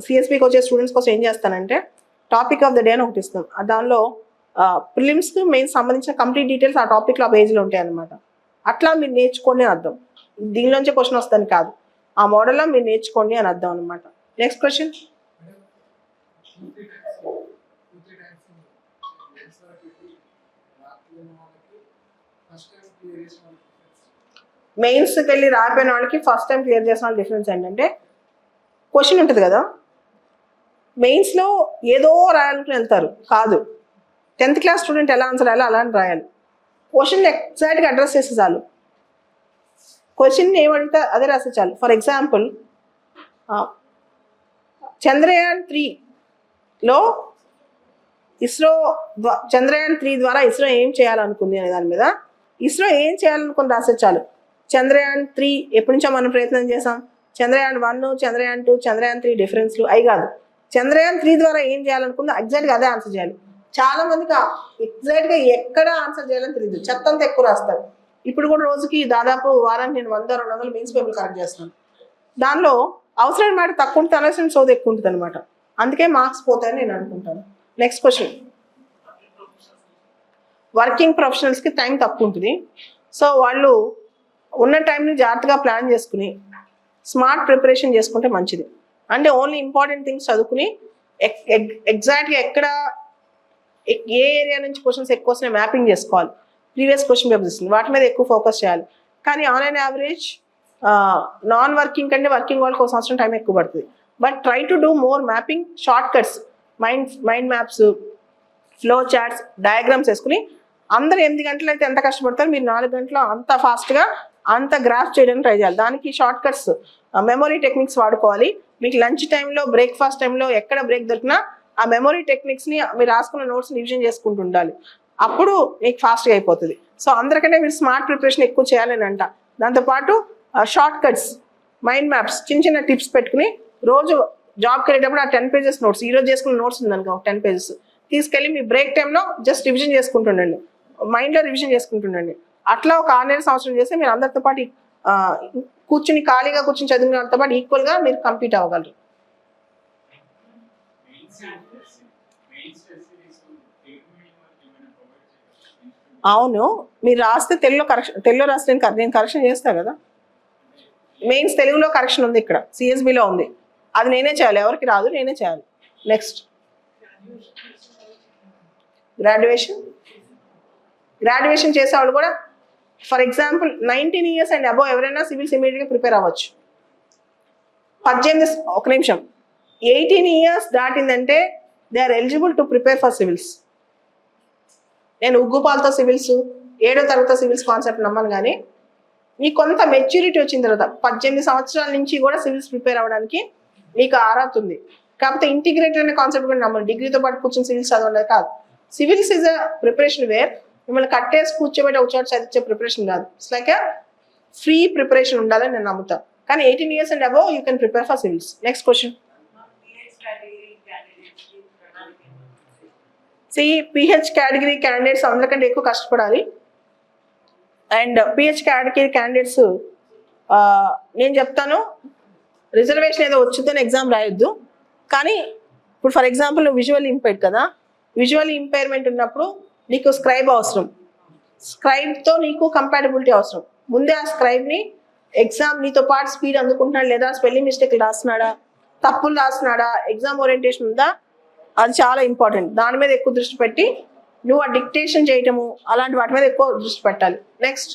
సిఎస్పికి వచ్చే స్టూడెంట్స్ కోసం ఏం చేస్తానంటే టాపిక్ ఆఫ్ ద డే అని ఒకటి ఇస్తాం. దానిలో ప్రిలిమ్స్కి మెయిన్స్ సంబంధించిన కంప్లీట్ డీటెయిల్స్ ఆ టాపిక్లో ఆ పేజీలో ఉంటాయి అనమాట. అట్లా మీరు నేర్చుకోండి అని అర్థం. దీనిలోంచే క్వశ్చన్ వస్తుంది కాదు, ఆ మోడల్లో మీరు నేర్చుకోండి అని అర్థం అనమాట. Next question. మెయిన్స్కి వెళ్ళి రాపోయిన వాళ్ళకి ఫస్ట్ టైం క్లియర్ చేసిన వాళ్ళ డిఫరెన్స్ ఏంటంటే క్వశ్చన్ ఉంటుంది కదా, మెయిన్స్లో ఏదో రాయాలని వెళ్తారు, కాదు 10th క్లాస్ స్టూడెంట్ ఎలా ఆన్సర్ రాయాలో అలా అని రాయాలి. క్వశ్చన్ ఎగ్జాక్ట్గా అడ్రస్ చేస్తే చాలు, క్వశ్చన్ ఏమంటే అదే రాస్తే చాలు. ఫర్ ఎగ్జాంపుల్ చంద్రయాన్ 3లో చంద్రయాన్ 3 ద్వారా ఇస్రో ఏం చేయాలనుకుంది అనే దాని మీద ఇస్రో ఏం చేయాలనుకుని రాస్తే చాలు. చంద్రయాన్ 3 ఎప్పటి నుంచో మనం ప్రయత్నం చేసాం, చంద్రయాన్ 1, చంద్రయాన్ 2, చంద్రయాన్ 3 డిఫరెన్స్లు అవి కాదు, చంద్రయాన్ 3 ద్వారా ఏం చేయాలనుకుందో ఎగ్జాక్ట్గా అదే ఆన్సర్ చేయాలి. చాలా మందికి ఎగ్జాక్ట్గా ఎక్కడ ఆన్సర్ చేయాలని తెలియదు, చెత్తంతా ఎక్కువ రాస్తారు. ఇప్పుడు కూడా రోజుకి దాదాపు వారానికి నేను 100-200 మెయిన్స్ పేపర్లు కరెక్ట్ చేస్తాను. దానిలో అవసరమైన మాట తక్కువ ఉంటుంది, అనవసరం సోది ఎక్కువ ఉంటుంది అనమాట. అందుకే మార్క్స్ పోతాయని నేను అనుకుంటాను. నెక్స్ట్ క్వశ్చన్, వర్కింగ్ ప్రొఫెషనల్స్కి టైం తక్కువ ఉంటుంది. సో వాళ్ళు ఉన్న టైంని జాగ్రత్తగా ప్లాన్ చేసుకుని స్మార్ట్ ప్రిపరేషన్ చేసుకుంటే మంచిది. అంటే ఓన్లీ ఇంపార్టెంట్ థింగ్స్ చదువుకుని ఎగ్జాక్ట్గా ఎక్కడ ఏ ఏరియా నుంచి క్వశ్చన్స్ ఎక్కువ వస్తున్నాయి మ్యాపింగ్ చేసుకోవాలి. ప్రీవియస్ క్వశ్చన్ పేపర్స్ ఇస్తుంది, వాటి మీద ఎక్కువ ఫోకస్ చేయాలి. కానీ on and average non working కంటే వర్కింగ్ వాళ్ళకి ఒక సంవత్సరం టైం ఎక్కువ పడుతుంది. But try to do more mapping, short cuts, mind maps, flow charts, diagrams వేసుకుని అందరూ 8 గంటలు అయితే ఎంత కష్టపడతారు, మీరు 4 గంటలు అంత ఫాస్ట్గా అంత గ్రాఫ్ చేయడానికి ట్రై చేయాలి. దానికి షార్ట్ కట్స్, మెమొరీ టెక్నిక్స్ వాడుకోవాలి. మీకు లంచ్ టైంలో, బ్రేక్ఫాస్ట్ టైంలో ఎక్కడ బ్రేక్ దొరికినా ఆ మెమొరీ టెక్నిక్స్ని మీరు రాసుకున్న నోట్స్ని రివిజన్ చేసుకుంటూ ఉండాలి. అప్పుడు మీకు ఫాస్ట్గా అయిపోతుంది. సో అందరికంటే మీరు స్మార్ట్ ప్రిపరేషన్ ఎక్కువ చేయాలని అంట. దాంతోపాటు షార్ట్ కట్స్, మైండ్ మ్యాప్స్, చిన్న చిన్న టిప్స్ పెట్టుకుని రోజు జాబ్కి వెళ్ళేటప్పుడు ఆ 10 pages నోట్స్, ఈరోజు చేసుకున్న నోట్స్ ఉందనుకో 10 pages తీసుకెళ్ళి మీ బ్రేక్ టైంలో జస్ట్ రివిజన్ చేసుకుంటుండండి, మైండ్లో రివిజన్ చేసుకుంటుండండి. అట్లా ఒక 6 సంవత్సరం చేస్తే మీరు అందరితో పాటు కూర్చుని ఖాళీగా కూర్చుని చదివిన వాళ్ళతో పాటు ఈక్వల్గా మీరు కంప్లీట్ అవ్వగలరు. అవును, మీరు రాస్తే తెలుగులో రాస్తే నేను కరెక్షన్ చేస్తా కదా. మెయిన్స్ తెలుగులో కరెక్షన్ ఉంది, ఇక్కడ సిఎస్బిలో ఉంది, అది నేనే చేయాలి, ఎవరికి రాదు, నేనే చేయాలి. నెక్స్ట్ గ్రాడ్యుయేషన్ చేసేవాళ్ళు కూడా for example 19 years and above ఎవరైనా సివిల్స్ ఇమీడియట్గా ప్రిపేర్ అవ్వచ్చు. 18 years దాటిందంటే they are eligible to prepare for civils. నేను ఉగ్గుపాలతో సివిల్స్, 7వ తరగతి సివిల్స్ కాన్సెప్ట్ నమ్మను, కానీ మీకు కొంత మెచ్యూరిటీ వచ్చిన తర్వాత 18 సంవత్సరాల నుంచి కూడా సివిల్స్ ప్రిపేర్ అవ్వడానికి మీకు అర్హత ఉంది. కాకపోతే ఇంటిగ్రేటెడ్ అనే కాన్సెప్ట్ కూడా నమ్మను, డిగ్రీతో పాటు కూర్చొని సివిల్స్ చదవలేదు కాదు. Civils is a preparation where మిమ్మల్ని కట్టేసి కూర్చోబెట్టి ఒక చోట చదివించే ప్రిపరేషన్ కాదు. ఇట్స్ లైక్ ఫ్రీ ప్రిపరేషన్ ఉండాలని నేను నమ్ముతాను. కానీ 18 years and above you can prepare for civils. Next question, PH category candidates అందరికంటే ఎక్కువ కష్టపడాలి. అండ్ PH కేటగిరీ క్యాండిడేట్స్ నేను చెప్తాను, రిజర్వేషన్ ఏదో వచ్చిందని ఎగ్జామ్ రాయొద్దు. కానీ ఇప్పుడు ఫర్ ఎగ్జాంపుల్ విజువల్ ఇంపైర్డ్ కదా, విజువల్ ఇంపైర్మెంట్ ఉన్నప్పుడు నీకు స్క్రైబ్ అవసరం, స్క్రైబ్తో నీకు కంపాటబిలిటీ అవసరం. ముందే ఆ స్క్రైబ్ని ఎగ్జామ్ నీతో పాటు స్పీడ్ అందుకుంటున్నాడు లేదా, స్పెల్లింగ్ మిస్టేక్లు రాస్తున్నాడా, తప్పులు రాస్తున్నాడా, ఎగ్జామ్ ఓరియంటేషన్ ఉందా, అది చాలా ఇంపార్టెంట్. దాని మీద ఎక్కువ దృష్టి పెట్టి నువ్వు ఆ డిక్టేషన్ చేయటము అలాంటి వాటి మీద ఎక్కువ దృష్టి పెట్టాలి. నెక్స్ట్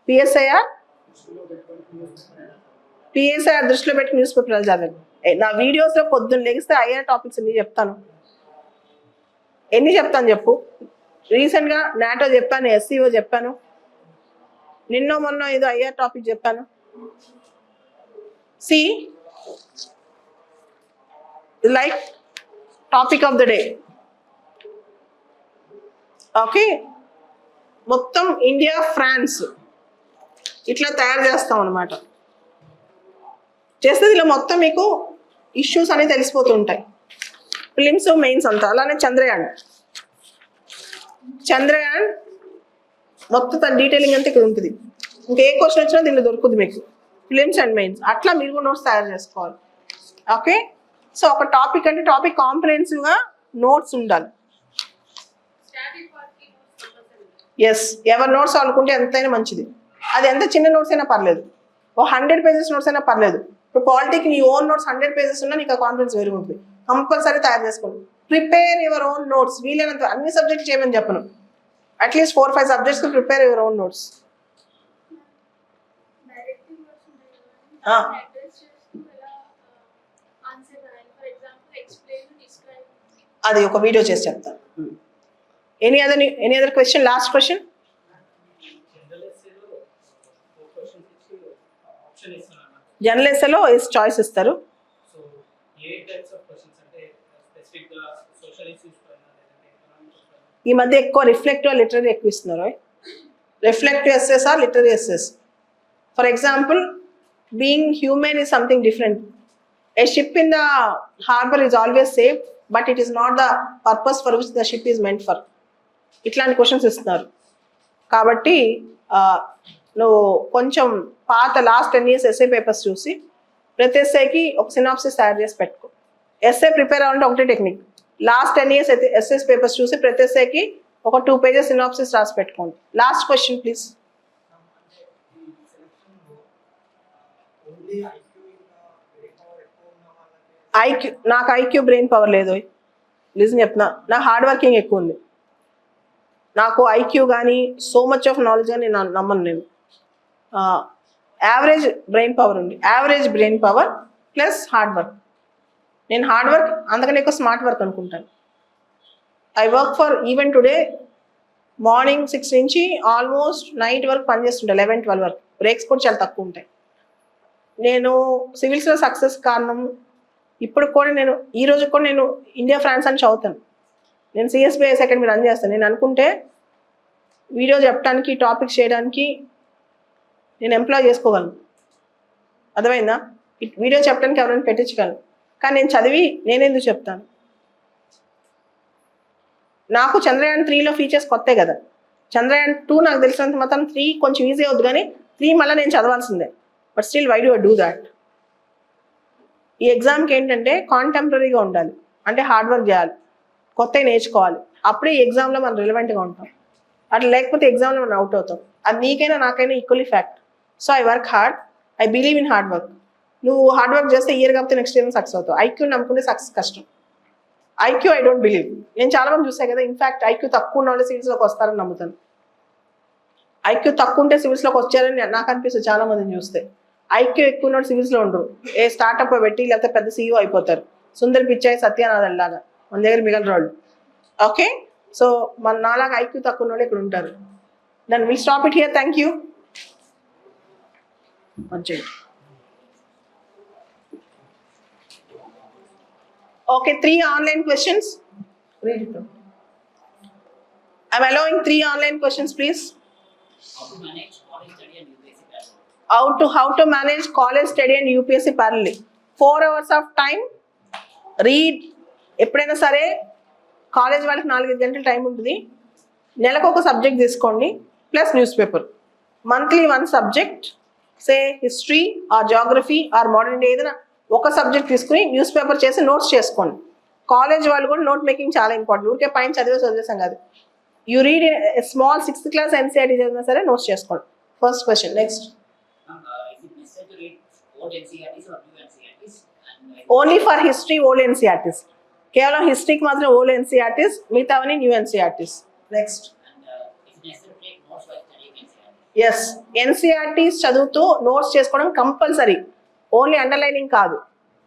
పిఎస్ఐఆర్ దృష్టిలో పెట్టి న్యూస్ పేపర్లు చదవండి. నా వీడియోస్లో పొద్దున్న లెగిస్తే ఐఆర్ టాపిక్స్ ఎన్ని చెప్తాను చెప్పు. రీసెంట్గా నాటో చెప్పాను, SCO చెప్పాను, మొన్న ఏదో ఐఆర్ టాపిక్ చెప్పాను. Like topic of the day. Okay, మొత్తం ఇండియా ఫ్రాన్స్ ఇట్లా తయారు చేస్తాం అనమాట. చేస్తే ఇలా మొత్తం మీకు ఇష్యూస్ అనేవి తెలిసిపోతూ ఉంటాయి, ఫిలిమ్స్ మెయిన్స్ అంతా. అలానే చంద్రయాన్ మొత్తం తన డీటెయిలింగ్ అంతా ఇక్కడ ఉంటుంది. ఇంకే క్వశ్చన్ వచ్చినా దీనిలో దొరుకుతుంది మీకు, ఫిలిమ్స్ అండ్ మెయిన్స్. అట్లా మీరు కూడా నోట్స్ తయారు చేసుకోవాలి. ఓకే, సో ఒక టాపిక్ అంటే టాపిక్ కాంప్రహెన్సివ్గా నోట్స్ ఉండాలి. ఎస్, ఎవరి నోట్స్ అనుకుంటే ఎంతైనా మంచిది. అది ఎంత చిన్న నోట్స్ అయినా పర్లేదు, 100 pages నోట్స్ అయినా పర్లేదు. ఇప్పుడు పాలిటిక్ నీ ఓన్ నోట్స్ 100 pages ఉన్నా నీకు ఆ కాన్ఫిడెన్స్ వేరు ఉంటుంది. కంపల్సరీ తయారు చేసుకోండి. Prepare your own notes. వీలైనంత అన్ని సబ్జెక్ట్స్ చేయమని చెప్పను, అట్లీస్ట్ 4-5 సబ్జెక్ట్స్కి ప్రిపేర్ యువర్ ఓన్ నోట్స్. అది ఒక వీడియో చేసి చెప్తాను. Any other question? Last question. General ఎస్ఏలో చాయిస్ ఇస్తారు. ఈ మధ్య ఎక్కువ రిఫ్లెక్టివ్ లిటరరీ ఎక్కువ ఇస్తున్నారు. Reflective essay or literary essay. For example, being human is something different. A ship in the harbor is always safe, but it is not the purpose for which the ship is meant for. ఇట్లాంటి క్వశ్చన్స్ ఇస్తున్నారు. కాబట్టి నువ్వు కొంచెం పాత లాస్ట్ 10 years ఎస్ఏ పేపర్స్ చూసి ప్రతి ఎస్ఏకి ఒక సినాప్సిస్ తయారు చేసి పెట్టుకో. ఎస్ఏ ప్రిపేర్ అవ్వాలంటే ఒకటే technique. Last 10 years SS papers చూసి ప్రతి ఎస్ఏకి ఒక 2 pages సినాప్సిస్ రాసి పెట్టుకోండి. Last question please. ఐక్యూ, నాకు ఐక్యూ బ్రెయిన్ పవర్ లేదు. లిజన్ చెప్తున్నా, నా హార్డ్ వర్కింగ్ ఎక్కువ ఉంది. నాకు ఐక్యూ కానీ సో మచ్ ఆఫ్ నాలెడ్జ్ కానీ నేను నమ్మను. నేను యావరేజ్ బ్రెయిన్ పవర్ ఉంది. Average brain power plus hard work. నేను హార్డ్ వర్క్ అందుకని ఎక్కువ స్మార్ట్ వర్క్ అనుకుంటాను. I work for even today morning 6 నుంచి ఆల్మోస్ట్ నైట్ వరకు పనిచేస్తుంటాను, 11-12 వరకు. బ్రేక్స్ కూడా చాలా తక్కువ ఉంటాయి. నేను సివిల్స్లో సక్సెస్ కారణం ఇప్పుడు కూడా నేను ఈ రోజు కూడా నేను ఇండియా ఫ్రాన్స్ అని చదువుతాను. నేను సిఎస్బిఎస్ అకాడమీ రన్ చేస్తాను. నేను అనుకుంటే వీడియో చెప్పడానికి, టాపిక్స్ చేయడానికి నేను ఎంప్లాయ్ చేసుకోగలను. అర్థమైందా? వీడియో చెప్పడానికి ఎవరైనా పెట్టించగలను. కానీ నేను చదివి నేనెందుకు చెప్తాను? నాకు చంద్రయాన్ 3లో ఫీచర్స్ కొత్తే కదా. చంద్రయాన్ 2 నాకు తెలిసినంత మాత్రం 3 కొంచెం ఈజీ అవుద్ది, కానీ 3 మళ్ళీ నేను చదవాల్సిందే. But still why do I do that? ఈ ఎగ్జామ్కి ఏంటంటే కాంటెంపరీగా ఉండాలి, అంటే హార్డ్ వర్క్ చేయాలి, కొత్తవి నేర్చుకోవాలి. అప్పుడే ఈ ఎగ్జామ్లో మనం రిలవెంట్గా ఉంటాం. అట్లా లేకపోతే ఎగ్జామ్లో మనం అవుట్ అవుతాం. అది నీకైనా నాకైనా equally fact. So I work hard, I believe in hard work. నువ్వు హార్డ్ వర్క్ చేస్తే ఇయర్ కాకపోతే నెక్స్ట్ ఇయర్ సక్సెస్ అవుతావు. ఐక్యూ నమ్ముకుంటే సక్సెస్ కష్టం. IQ I don't believe. నేను చాలా మంది చూసాను కదా, ఇన్ఫాక్ట్ ఐక్యూ తక్కువ ఉన్న వాళ్ళు సివిల్స్లోకి వస్తారని నమ్ముతాను. ఐక్యూ తక్కువ ఉంటే సివిల్స్లోకి వచ్చారని నాకు అనిపిస్తుంది చాలా మందిని చూస్తే. ఐక్యూ ఎక్కువ ఉన్న సివిల్స్లో ఉండరు. ఏ స్టార్ట్అప్ పెట్టి లేకపోతే పెద్ద సీఈఓ అయిపోతారు. సుందర్ పిచ్చాయి, సత్యానాథన్ లాగా మన దగ్గర మిగల రాళ్ళు. ఓకే, సో మన నాలాగా ఐక్యూ తక్కువ ఉన్న వాళ్ళు ఇక్కడ ఉంటారు. Then will stop it here. Thank you. Okay, 3 online questions. Read it out. I'm allowing 3 online questions, please. How to manage college study and UPSC parallel. 4 hours of time. Read. ఎప్పుడైనా సరే కాలేజ్ వాళ్ళకి 4-5 గంటల టైం ఉంటుంది. నెలకు ఒక సబ్జెక్ట్ తీసుకోండి plus newspaper. Monthly 1 subject, say history or geography or modern India, ఏదైనా ఒక సబ్జెక్ట్ తీసుకుని న్యూస్ పేపర్ చేసి నోట్స్ చేసుకోండి. కాలేజ్ వాళ్ళు కూడా నోట్ మేకింగ్ చాలా ఇంపార్టెంట్. ఊరికే పైన చదివేసాం కాదు. You read small 6th class NCERT చదివినా సరే నోట్స్ చేసుకోండి. First question. Next. Only for history old NCERTs. కేవలం హిస్టరీకి మాత్రం ఓల్డ్ NCERTs, మిగతావని new NCERTs. Next. Yes, NCERTs చదువుతూ నోట్స్ చేసుకోవడం కంపల్సరీ. ఓన్లీ అండర్లైనింగ్ కాదు,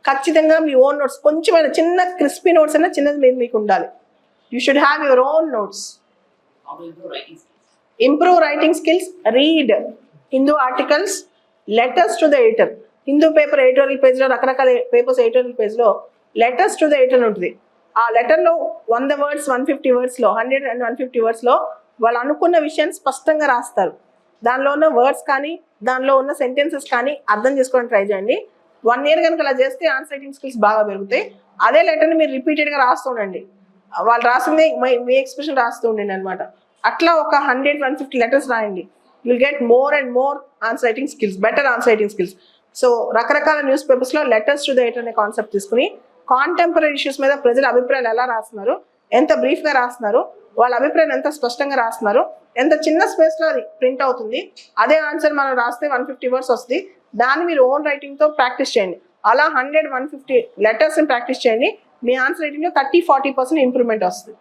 ఖచ్చితంగా మీ ఓన్ నోట్స్. కొంచెమైనా చిన్న క్రిస్పీ నోట్స్ అయినా చిన్నది మీకు ఉండాలి. You should have your own notes. Improve writing skills. Read Hindu articles, letters to the editor. Hindu paper editorial పేజ్లో, రకరకాల పేపర్స్ ఎడిటోరియల్ పేజ్లో లెటర్స్ టు ద ఎడిటర్ ఉంటుంది. ఆ లెటర్లో 100 words, 150 wordsలో, 100 and 150 wordsలో వాళ్ళు అనుకున్న విషయాన్ని స్పష్టంగా రాస్తారు. దానిలో ఉన్న వర్డ్స్ కానీ దానిలో ఉన్న సెంటెన్సెస్ కానీ అర్థం చేసుకోవడానికి ట్రై చేయండి. 1 year కనుక అలా చేస్తే ఆన్సర్ రైటింగ్ స్కిల్స్ బాగా పెరుగుతాయి. అదే లెటర్ని మీరు రిపీటెడ్గా రాస్తూ ఉండండి. వాళ్ళు రాసిందే మీ ఎక్స్ప్రెషన్ రాస్తూ ఉండండి అనమాట. అట్లా ఒక 100-150 letters రాయండి. Will get more and more answer writing skills, better answer writing skills. So రకరకాల న్యూస్ పేపర్స్లో లెటర్స్ టు ద ఎడిటర్ అనే కాన్సెప్ట్ తీసుకుని కాంటెంపరీ ఇష్యూస్ మీద ప్రజల అభిప్రాయాలు ఎలా రాస్తున్నారు, ఎంత బ్రీఫ్గా రాస్తున్నారు, వాళ్ళ అభిప్రాయం ఎంత స్పష్టంగా రాస్తున్నారు, ఎంత చిన్న స్పేస్లో అది ప్రింట్ అవుతుంది. అదే ఆన్సర్ మనం రాస్తే 150 words వస్తుంది. దాన్ని మీరు ఓన్ రైటింగ్తో ప్రాక్టీస్ చేయండి. అలా 100-150 లెటర్స్ని ప్రాక్టీస్ చేయండి. మీ ఆన్సర్ రైటింగ్లో 30-40% ఇంప్రూవ్మెంట్ వస్తుంది.